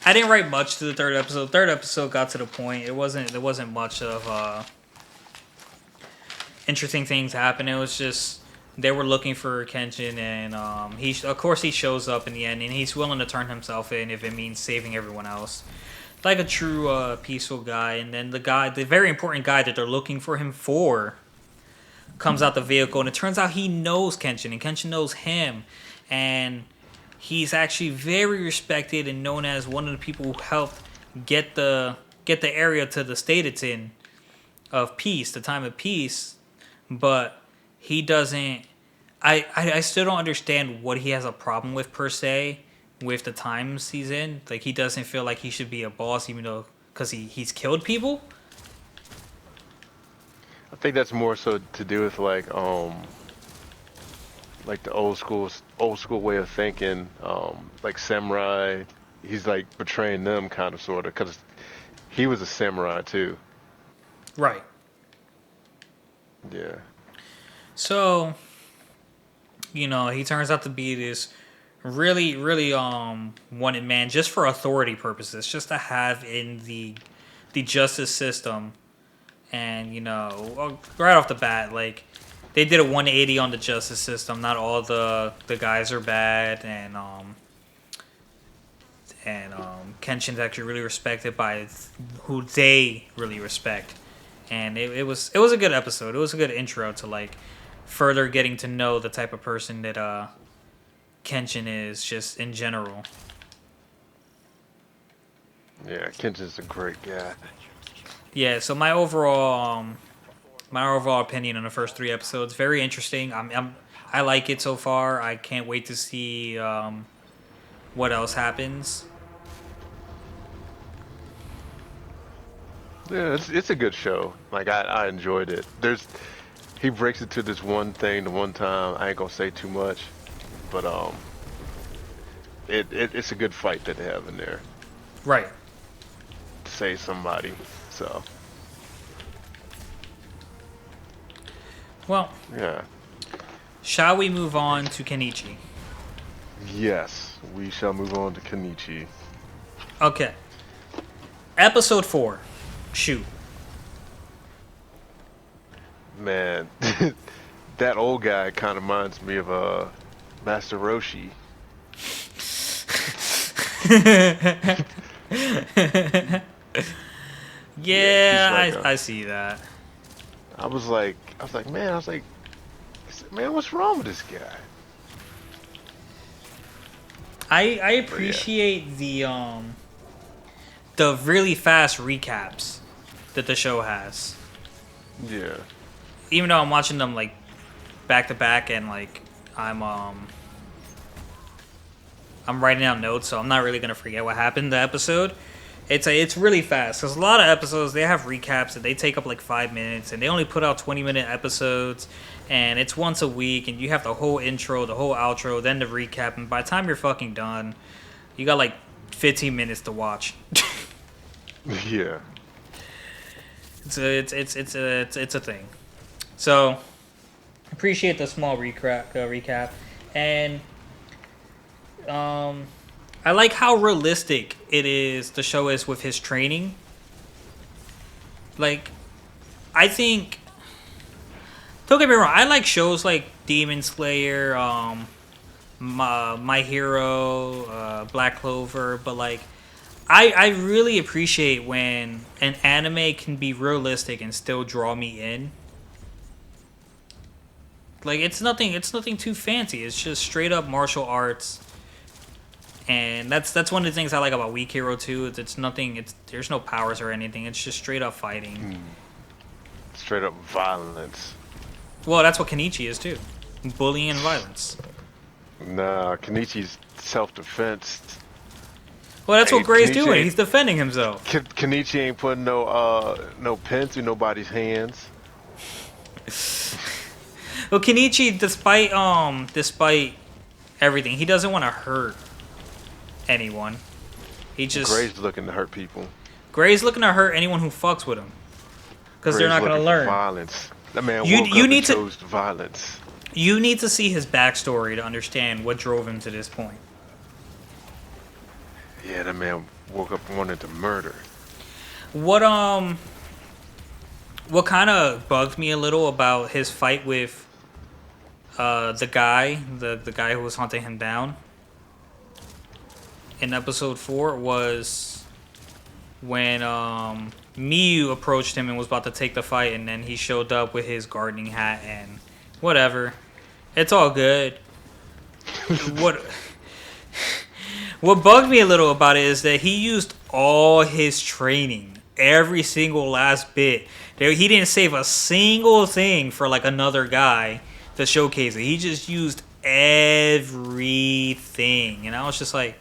didn't write much to the third episode. Third episode got to the point. There wasn't much of interesting things happen. It was just they were looking for Kenshin, and he shows up in the end, and he's willing to turn himself in if it means saving everyone else, like a true peaceful guy. And then the very important guy that they're looking for him for, comes out the vehicle, and it turns out he knows Kenshin, and Kenshin knows him, and he's actually very respected and known as one of the people who helped get the area to the state it's in of peace, the time of peace. But he doesn't. I still don't understand what he has a problem with per se with the times he's in. Like, he doesn't feel like he should be a boss, even though because he's killed people. I think that's more so to do with like the old school way of thinking, like samurai. He's like betraying them, kind of, sort of, because he was a samurai too. Right. Yeah. So, he turns out to be this really, really wanted man just for authority purposes, just to have in the justice system. And, right off the bat, like, they did a 180 on the justice system. Not all the guys are bad, and Kenshin's actually really respected by who they really respect. And it was a good episode. It was a good intro to, like, further getting to know the type of person that Kenshin is, just in general. Yeah, Kenshin's a great guy. Yeah, so my overall opinion on the first 3 episodes, very interesting. I like it so far. I can't wait to see what else happens. Yeah, it's a good show. Like, I enjoyed it. He breaks it to this one thing the one time. I ain't gonna say too much, but it's a good fight that they have in there. Right. To save somebody. So. Well. Yeah. Shall we move on to Kenichi? Yes, we shall move on to Kenichi. Okay. Episode 4. Shoot. Man, that old guy kind of reminds me of Master Roshi. Yeah, I see that. I was like, man, what's wrong with this guy? I appreciate the really fast recaps that the show has. Yeah. Even though I'm watching them like back to back, and like I'm writing down notes, so I'm not really gonna forget what happened in the episode. It's really fast, because a lot of episodes they have recaps and they take up like 5 minutes, and they only put out 20-minute episodes, and it's once a week, and you have the whole intro, the whole outro, then the recap, and by the time you're fucking done, you got like 15 minutes to watch. Yeah. It's a thing. So appreciate the small recap, and I like how realistic the show is with his training. Like, I think, don't get me wrong, I like shows like Demon Slayer, My Hero, Black Clover, but like I really appreciate when an anime can be realistic and still draw me in. Like it's nothing too fancy. It's just straight up martial arts. And that's one of the things I like about Weak Hero too. It's nothing. There's no powers or anything. It's just straight up fighting. Straight up violence. Well, that's what Kenichi is too, bullying and violence. Nah, Kenichi's self-defense. Well, that's what Gray's Kenichi doing. He's defending himself. Kenichi ain't putting no pen through nobody's hands. Well, Kenichi, despite everything, he doesn't want to hurt anyone. He just Gray's looking to hurt people. Gray's looking to hurt anyone who fucks with him, because they're not Gray's gonna looking for learn. violence. That man You- woke you up need and to- chose violence. You need to see his backstory to understand what drove him to this point. Yeah, that man woke up wanting to murder. What kind of bugged me a little about his fight with the guy who was hunting him down in episode 4 was when Miyu approached him and was about to take the fight, and then he showed up with his gardening hat and whatever. It's all good. what bugged me a little about it is that he used all his training, every single last bit. He didn't save a single thing for like another guy to showcase it. He just used everything, and I was just like,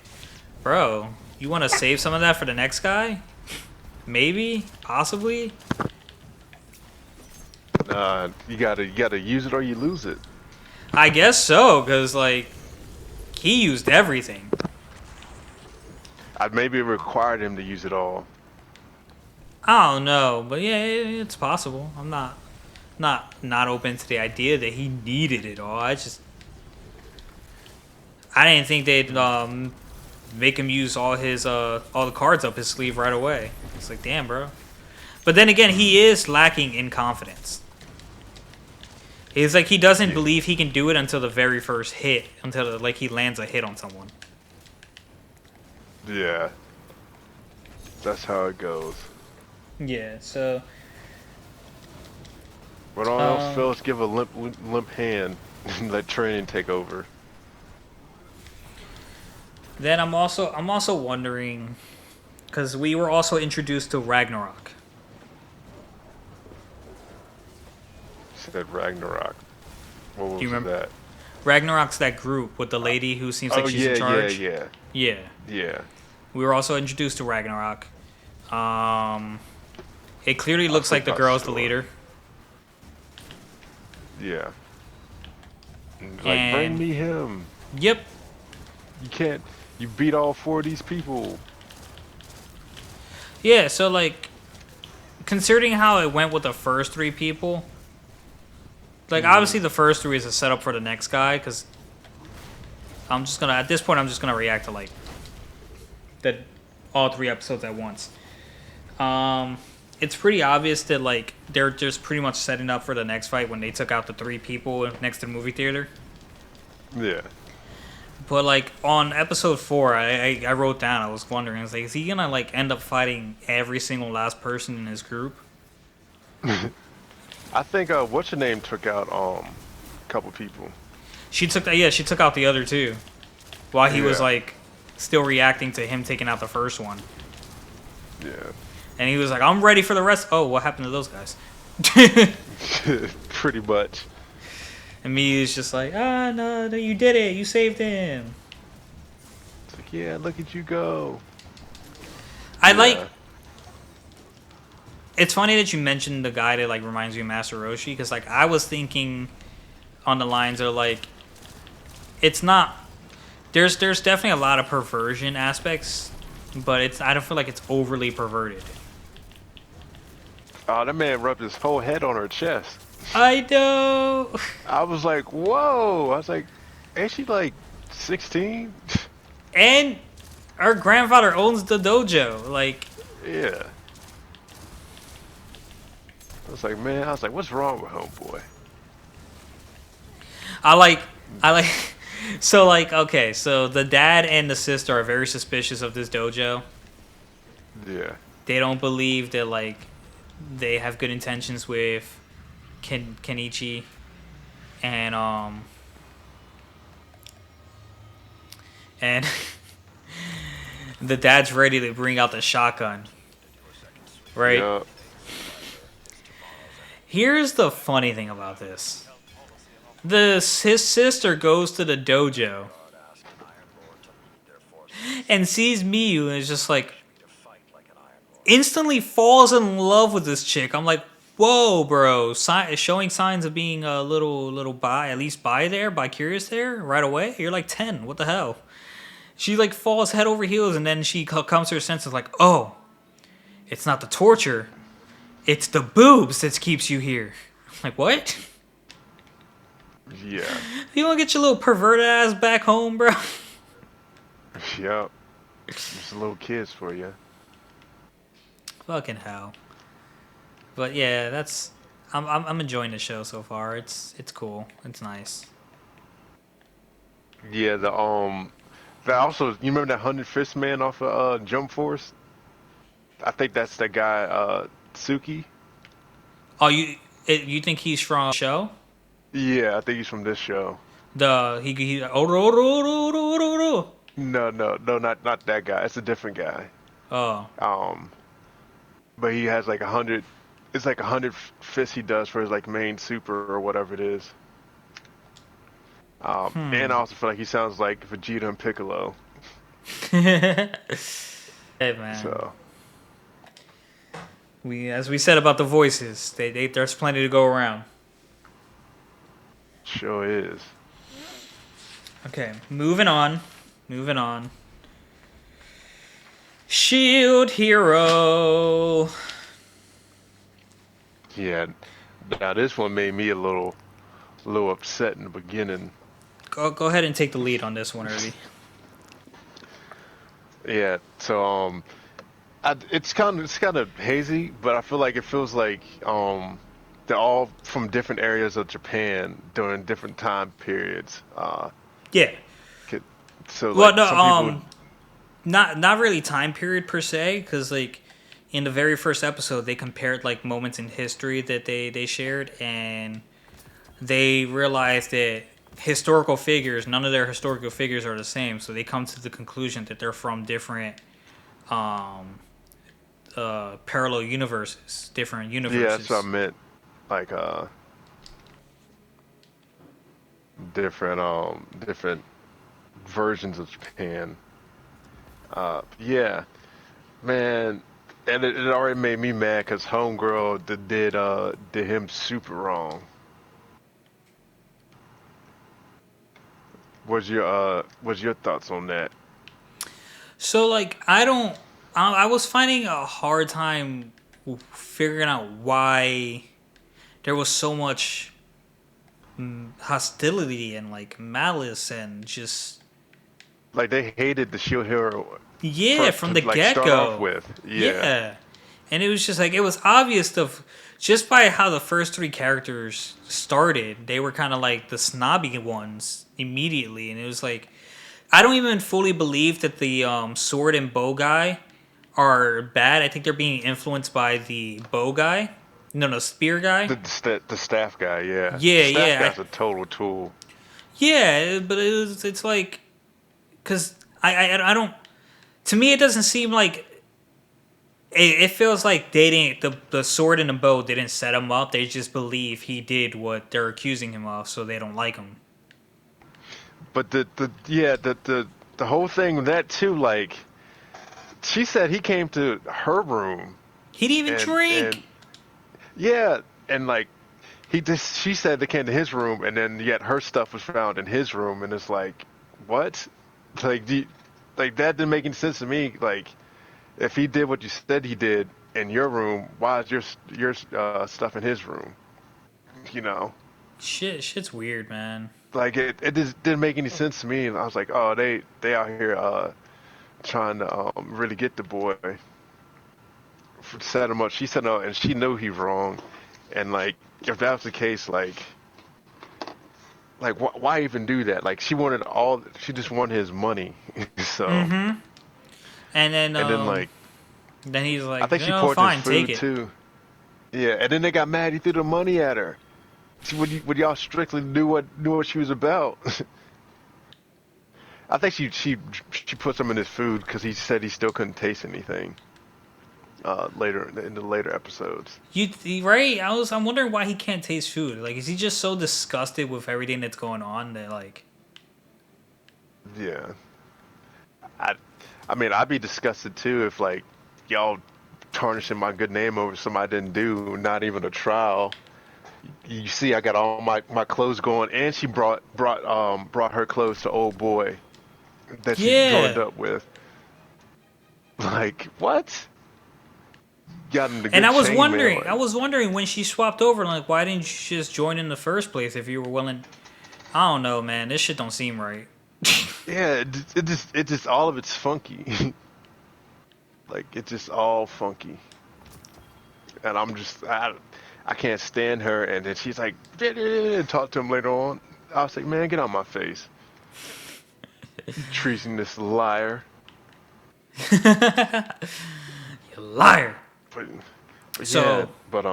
bro, you want to save some of that for the next guy? Maybe, possibly. You gotta use it or you lose it. I guess so, because like he used everything. Maybe it required him to use it all. I don't know, but yeah, it's possible. I'm not open to the idea that he needed it all. I didn't think they'd make him use all the cards up his sleeve right away. It's like, damn, bro. But then again, he is lacking in confidence. He's like, he doesn't believe he can do it until the very first hit, until like he lands a hit on someone. Yeah. That's how it goes. Yeah, so When all else fails, give a limp hand and let training take over. then I'm also wondering, because we were also introduced to Ragnarok. Said Ragnarok. What was you remember? that? Ragnarok's that group with the lady who seems like she's in charge. Yeah. We were also introduced to Ragnarok. It clearly looks like the girl's the leader. Yeah. Like, bring me him. Yep. You beat all 4 of these people. Yeah, so like, considering how it went with the first 3 people, like obviously the first 3 is a setup for the next guy, because at this point I'm just gonna react to like all 3 episodes at once. It's pretty obvious that like they're just pretty much setting up for the next fight when they took out the 3 people next to the movie theater. Yeah. But like on episode 4, I wrote down, I was wondering, I was like, is he gonna like end up fighting every single last person in his group? I think what's her name took out a couple people. She took out the other 2 while he was like still reacting to him taking out the first one. Yeah. And he was like, I'm ready for the rest. Oh, what happened to those guys? Pretty much. And me is just like, no, you did it. You saved him. It's like, yeah, look at you go. It's funny that you mentioned the guy that like reminds me of Master Roshi, because like I was thinking on the lines of like, it's not. There's definitely a lot of perversion aspects, but I don't feel like it's overly perverted. Oh, that man rubbed his whole head on her chest. I know. I was like, whoa. I was like, ain't she like 16? And her grandfather owns the dojo. Like, Yeah. I was like, what's wrong with homeboy? I like So like, okay, so the dad and the sister are very suspicious of this dojo. Yeah. They don't believe that like they have good intentions with Kenichi, and and the dad's ready to bring out the shotgun, right? Yeah. Here's the funny thing about this: his sister goes to the dojo and sees Miyu and is just like instantly falls in love with this chick. I'm like, whoa, bro, showing signs of being a little at least bi curious there right away. You're like 10. What the hell? She like falls head over heels, and then she comes to her senses like, oh, it's not the torture, it's the boobs that keeps you here. I'm like, what? Yeah. You want to get your little perverted ass back home, bro? Yep. Just little kids for you. Fucking hell. But yeah, that's I'm enjoying the show so far. It's cool. It's nice. Yeah. That also, you remember that 100 Fist man off of Jump Force? I think that's the guy, Suki. Oh, you think he's from the show? Yeah, I think he's from this show. He oh. No, not that guy. It's a different guy. Oh. Um, but he has like 100. It's like 100 fists he does for his like main super or whatever it is. And I also feel like he sounds like Vegeta and Piccolo. Hey man. So As we said about the voices, there's plenty to go around. sure is. Okay, moving on. Moving on. Shield Hero. Yeah. Now this one made me a little upset in the beginning. Go ahead and take the lead on this one, Irby. Yeah. So it's kind of hazy, but I feel like it feels like they're all from different areas of Japan during different time periods. Yeah. Could- so Well, like no, some people, not really time period per se, because like in the very first episode they compared like moments in history that they shared, and they realized that none of their historical figures are the same, so they come to the conclusion that they're from different um parallel universes, different yeah, that's what I universes. meant. Like different versions of Japan. Yeah, man, and it already made me mad because Homegirl did him super wrong. Was your thoughts on that? So like I was finding a hard time figuring out why there was so much hostility and like malice and just Like they hated the Shield Hero yeah, for, from to the like get start off go. with. Yeah, Yeah. And it was just like it was obvious of just by how the first three characters started, they were kind of like the snobby ones immediately, and it was like I don't even fully believe that the sword and bow guy are bad. I think they're being influenced by the bow guy. No, spear guy. the staff guy. Yeah, the Yeah, staff yeah, guy's a total tool. yeah. But it's like because I don't. To me, it doesn't seem like it feels like they didn't the sword and the bow didn't set him up. They just believe he did what they're accusing him of, so they don't like him. But the whole thing with that too, like she said he came to her room He didn't even and drink. yeah, and like she said they came to his room and then yet her stuff was found in his room and it's like what? Like like that didn't make any sense to me. Like if he did what you said he did in your room, why is your stuff in his room? You know, Shit's weird, man. like it just didn't make any sense to me. And I was like, oh, they out here trying to really get the boy, set him up. She said no, and she knew he wrong. And like if that was the case, like like why even do that? Like she just wanted his money. So, Mm-hmm. And and then he's I like, think she no, poisoned his fine, take food it. too. Yeah, and then they got mad. He threw the money at her. See, would y'all strictly knew what she was about? I think she put some in his food because he said he still couldn't taste anything. Later in the later episodes. Right? I'm wondering why he can't taste food. Like, is he just so disgusted with everything that's going on that like, Yeah, I I mean I'd be disgusted too if like y'all tarnishing my good name over something I didn't do, not even a trial. You see, I got all my clothes going, and she brought her clothes to old boy that she joined yeah. up with. Like what? Got him the And good chain mail. I Like was wondering when she swapped over, like, why didn't you just join in the first place if you were willing? I don't know, man. This shit don't seem right. yeah, it just all of it's funky. Like it's just all funky, and I can't stand her. And then she's like, and talk to him later on. I was like, man, get out my face, you treasonous liar. You liar. But, but yeah, So, but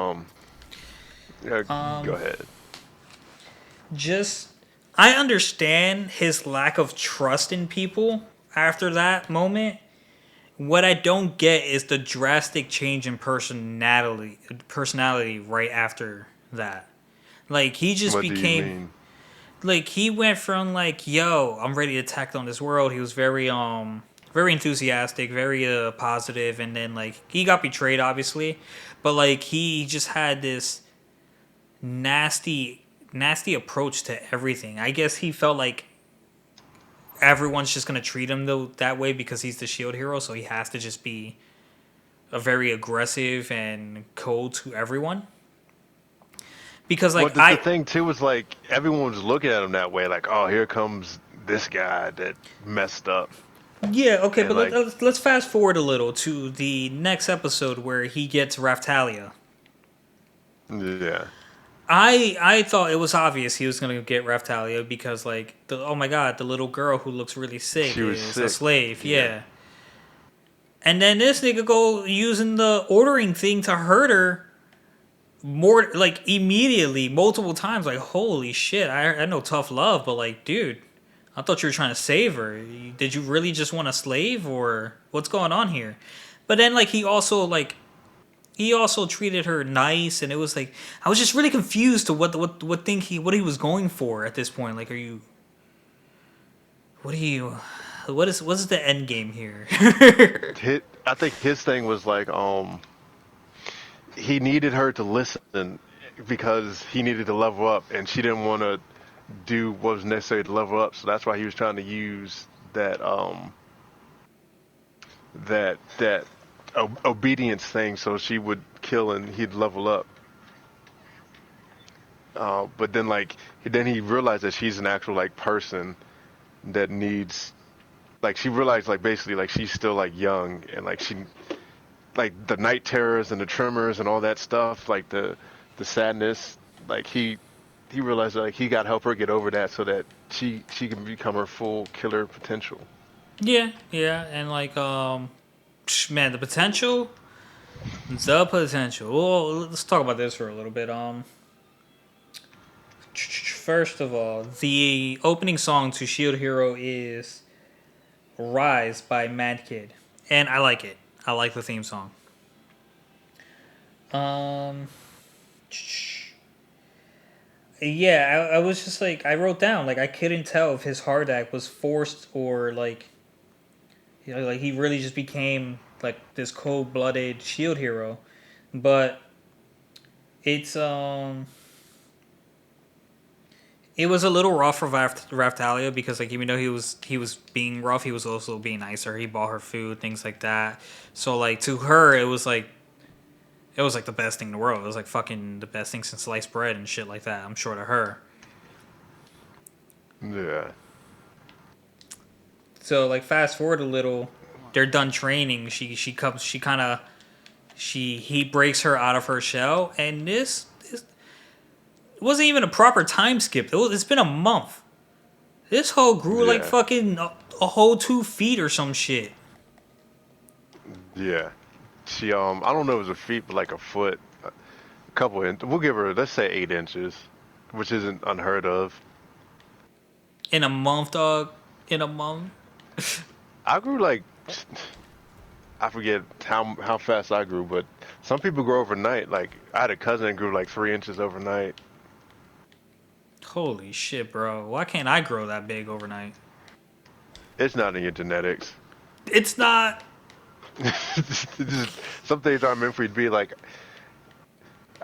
yeah, go um, ahead. just I understand his lack of trust in people after that moment. What I don't get is the drastic change in personality right after that. Like he just What do you became mean? like he went from like, yo, I'm ready to attack on this world. He was very enthusiastic, very positive, and then like he got betrayed obviously, but like he just had this nasty approach to everything. I guess he felt like everyone's just gonna treat him though that way because he's the shield hero, so he has to just be a very aggressive and cold to everyone. Because Well, like the thing too was like everyone was looking at him that way, like, oh, here comes this guy that messed up, yeah, okay, and but like, let's fast forward a little to the next episode where he gets Raftalia. yeah, I thought it was obvious he was gonna get Raftalia because like oh my god, the little girl who looks really sick she was is a sick. slave, Yeah, yeah. And then this nigga go using the ordering thing to hurt her more like immediately, multiple times. Like holy shit, I know tough love, but like dude, I thought you were trying to save her. Did you really just want a slave or what's going on here? But then like he also treated her nice, and it was like I was just really confused to what he was going for at this point. Like, what are you what's the end game here? I think his thing was like, he needed her to listen because he needed to level up, and she didn't want to do what was necessary to level up. So that's why he was trying to use that obedience thing, so she would kill and he'd level up. But then then he realized that she's an actual like person that needs like she realized like basically like she's still like young and like she like the night terrors and the tremors and all that stuff like the sadness like he realized that, like he got to help her get over that so that she can become her full killer potential. Yeah, yeah, and like man, the potential. Well, let's talk about this for a little bit. First of all, the opening song to Shield Hero is "Rise" by Mad Kid, and I like it. I like the theme song. Um, yeah, I was just like I wrote down like I couldn't tell if his hard act was forced or like like he really just became like this cold blooded Shield hero, but it's it was a little rough for Raftalia because like even though he was being rough, he was also being nicer. He bought her food, things like that. So like to her, it was like the best thing in the world. It was like fucking the best thing since sliced bread and shit like that. I'm sure to her. Yeah. So like fast forward a little, they're done training. He breaks her out of her shell, and this It wasn't even a proper time skip. It's been a month. This hoe grew like Yeah, fucking a whole 2 feet or some shit. yeah. She I don't know if it was a feet, but like a foot, a couple inch. We'll give her, let's say 8 inches, which isn't unheard of. In a month, dog. In a month. I grew like, I forget how fast I grew, but some people grow overnight. Like I had a cousin that grew like 3 inches overnight. Holy shit, bro. Why can't I grow that big overnight? It's not in your genetics. It's not. Some things aren't meant for you to be like.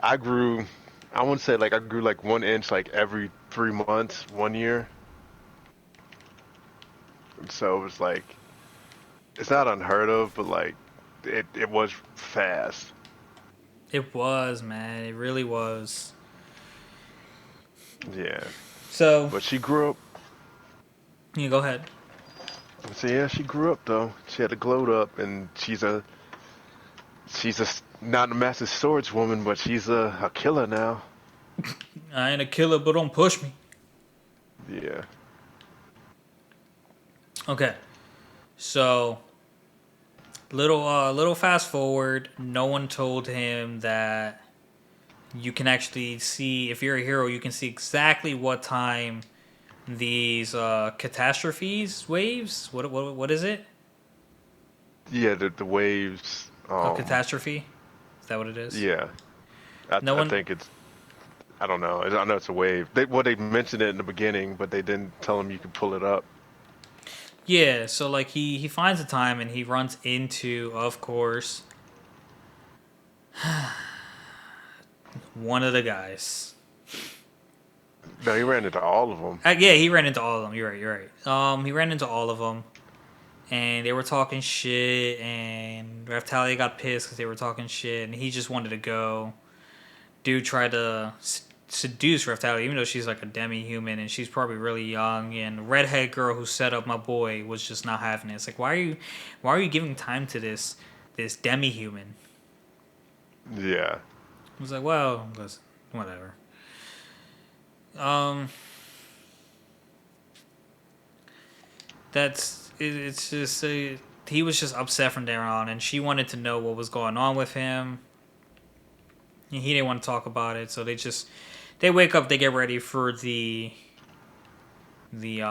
I grew, I wouldn't say like I grew like 1 inch like every 3 months, 1 year. And so it was like, it's not unheard of, but like, it was fast. It was, man. It really was. Yeah. So, But she grew up. you go ahead. So yeah, she grew up though. She had a glowed up, and she's not a master swordswoman, but she's a killer now. I ain't a killer, but don't push me. Yeah. Okay. So, little fast forward. No one told him that you can actually see, if you're a hero, you can see exactly what time these catastrophes waves. What is it? Yeah, the waves. A catastrophe? Is that what it is? Yeah. I No I one. think it's. I don't know. I know it's a wave. They mentioned it in the beginning, but they didn't tell him you could pull it up. Yeah. So like he finds a time and he runs into, of course, one of the guys. No, he ran into all of them. Yeah, he ran into all of them. You're right. You're right. He ran into all of them, and they were talking shit. And Raftalia got pissed because they were talking shit, and he just wanted to go. Dude tried to seduce Raftalia, even though she's like a demi-human and she's probably really young. And redhead girl who set up my boy was just not having it. It's like, why are you giving time to this demi-human? Yeah. I was like, well, listen, whatever. Um, it's just he was just upset from there on, and she wanted to know what was going on with him. And he didn't want to talk about it, so they wake up, they get ready for the the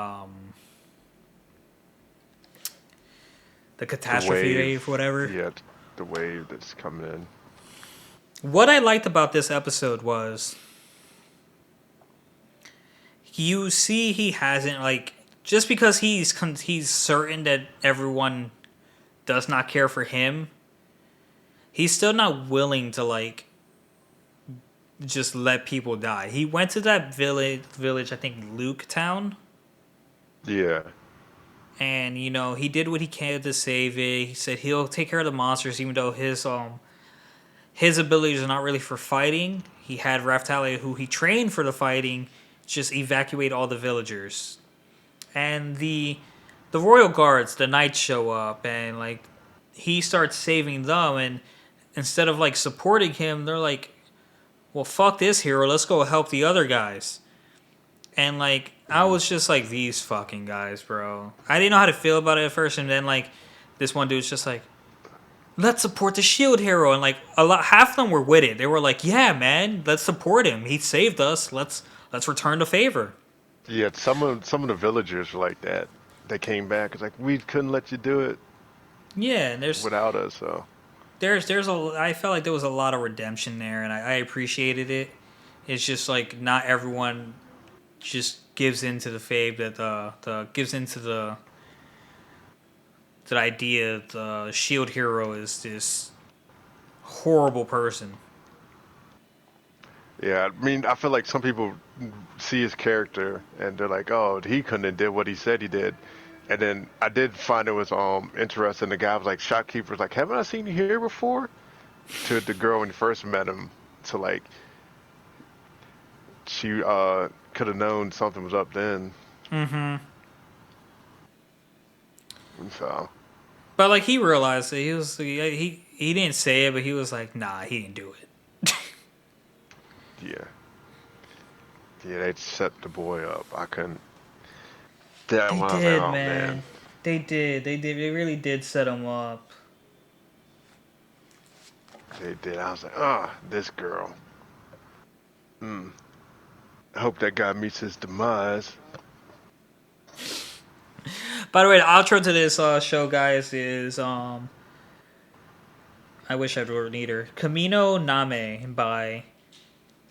The catastrophe wave. wave, whatever. Yeah, the wave that's coming in. What I liked about this episode was you see he hasn't, like, just because he's certain that everyone does not care for him, he's still not willing to, like, just let people die. He went to that village, I think Luke Town, Yeah. and he did what he can to save it. He said he'll take care of the monsters, even though his abilities are not really for fighting. He had Raftalia, who he trained for the fighting, just evacuate all the villagers, and the royal guards, the knights show up, and like he starts saving them, and instead of like supporting him, they're like, well, fuck this hero, let's go help the other guys. And like I was just like, these fucking guys, bro. I didn't know how to feel about it at first, and then like this one dude's just like, let's support the shield hero, and like half of them were with it. They were like, yeah, man, let's support him, he saved us, let's return the favor. Yeah, some of the villagers were like that. They came back. It's like we couldn't let you do it Yeah, and without us. So I felt like there was a lot of redemption there, and I appreciated it. It's just like not everyone just gives into the fave that the gives into the idea that the shield hero is this horrible person. yeah, I mean, I feel like some people see his character and they're like, oh, he couldn't have did what he said he did. And then I did find it was interesting. The guy was like, shopkeeper was like, haven't I seen you here before? To the girl when you first met him. To like, she could have known something was up then. Mm-hmm. And so But like he realized that he didn't say it, but he was like, nah, he didn't do it. yeah, Yeah, they set the boy up. I couldn't. That They one, I was like, did, oh man. man. They did. They did. They really did set him up. They did. I was like, this girl. Hmm. I hope that guy meets his demise. By the way, the outro to this show, guys, is I wish I'd wrote neater. Kamino Name by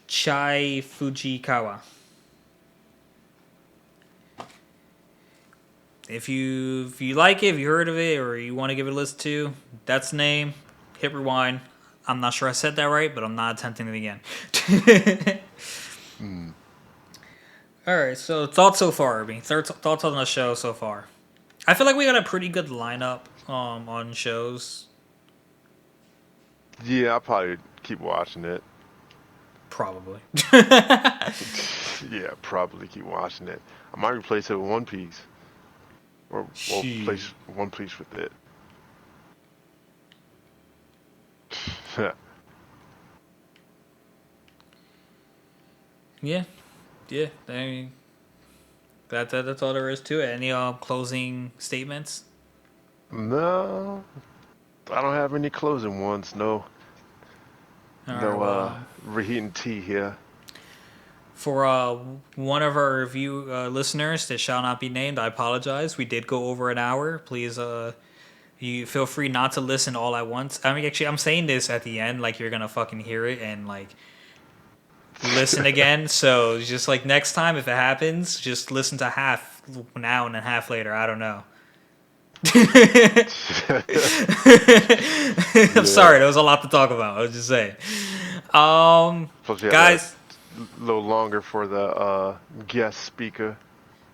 Chai Fujikawa. If you like it, if you heard of it, or you want to give it a listen to, that's the name. Hit rewind. I'm not sure I said that right, but I'm not attempting it again. All right, so thoughts so far, Irby. Thoughts on the show so far. I feel like we got a pretty good lineup on shows. Yeah, I'll probably keep watching it. Probably. Yeah, probably keep watching it. I might replace it with One Piece. Or replace One Piece with it. Yeah, yeah. I mean, that's all there is to it. Any closing statements? No, I don't have any closing ones. No, All right. no, Well, reheating tea here. for one of our review listeners that shall not be named, I apologize. We did go over an hour. Please, you feel free not to listen all at once. I mean, actually, I'm saying this at the end, like you're gonna fucking hear it and like listen again. So just like next time, if it happens, just listen to half now and a half later. I don't know. I'm sorry, there was a lot to talk about. I was just saying. Plus, you have Guys, a little longer for the guest speaker.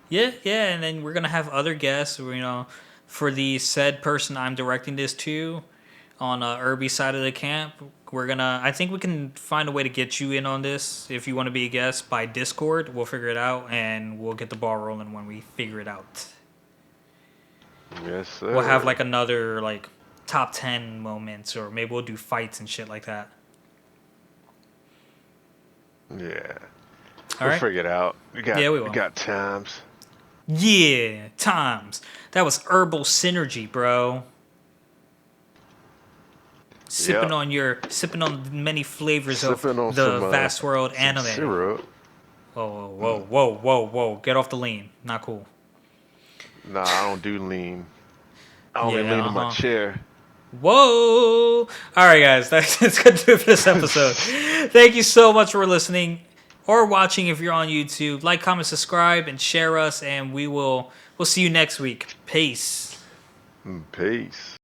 yeah, and then we're gonna have other guests. For the said person I'm directing this to, on Irby's side of the camp, I think we can find a way to get you in on this if you want to be a guest by Discord. We'll figure it out and we'll get the ball rolling when we figure it out. Yes, sir. We'll have like another like top 10 moments, or maybe we'll do fights and shit like that. Yeah. All We'll right. figure it out. We will. got times. Yeah, times. That was Herbal Sinergy, bro. Sipping on the many flavors Sipping on of the some, vast world some anime. syrup. Whoa. Get off the lean. Not cool. Nah, I don't do lean. I only Yeah, lean in my chair. Whoa! All right, guys, that's gonna do it for this episode. Thank you so much for listening or watching. If you're on YouTube, like, comment, subscribe, and share us. And we'll see you next week. Peace. Peace.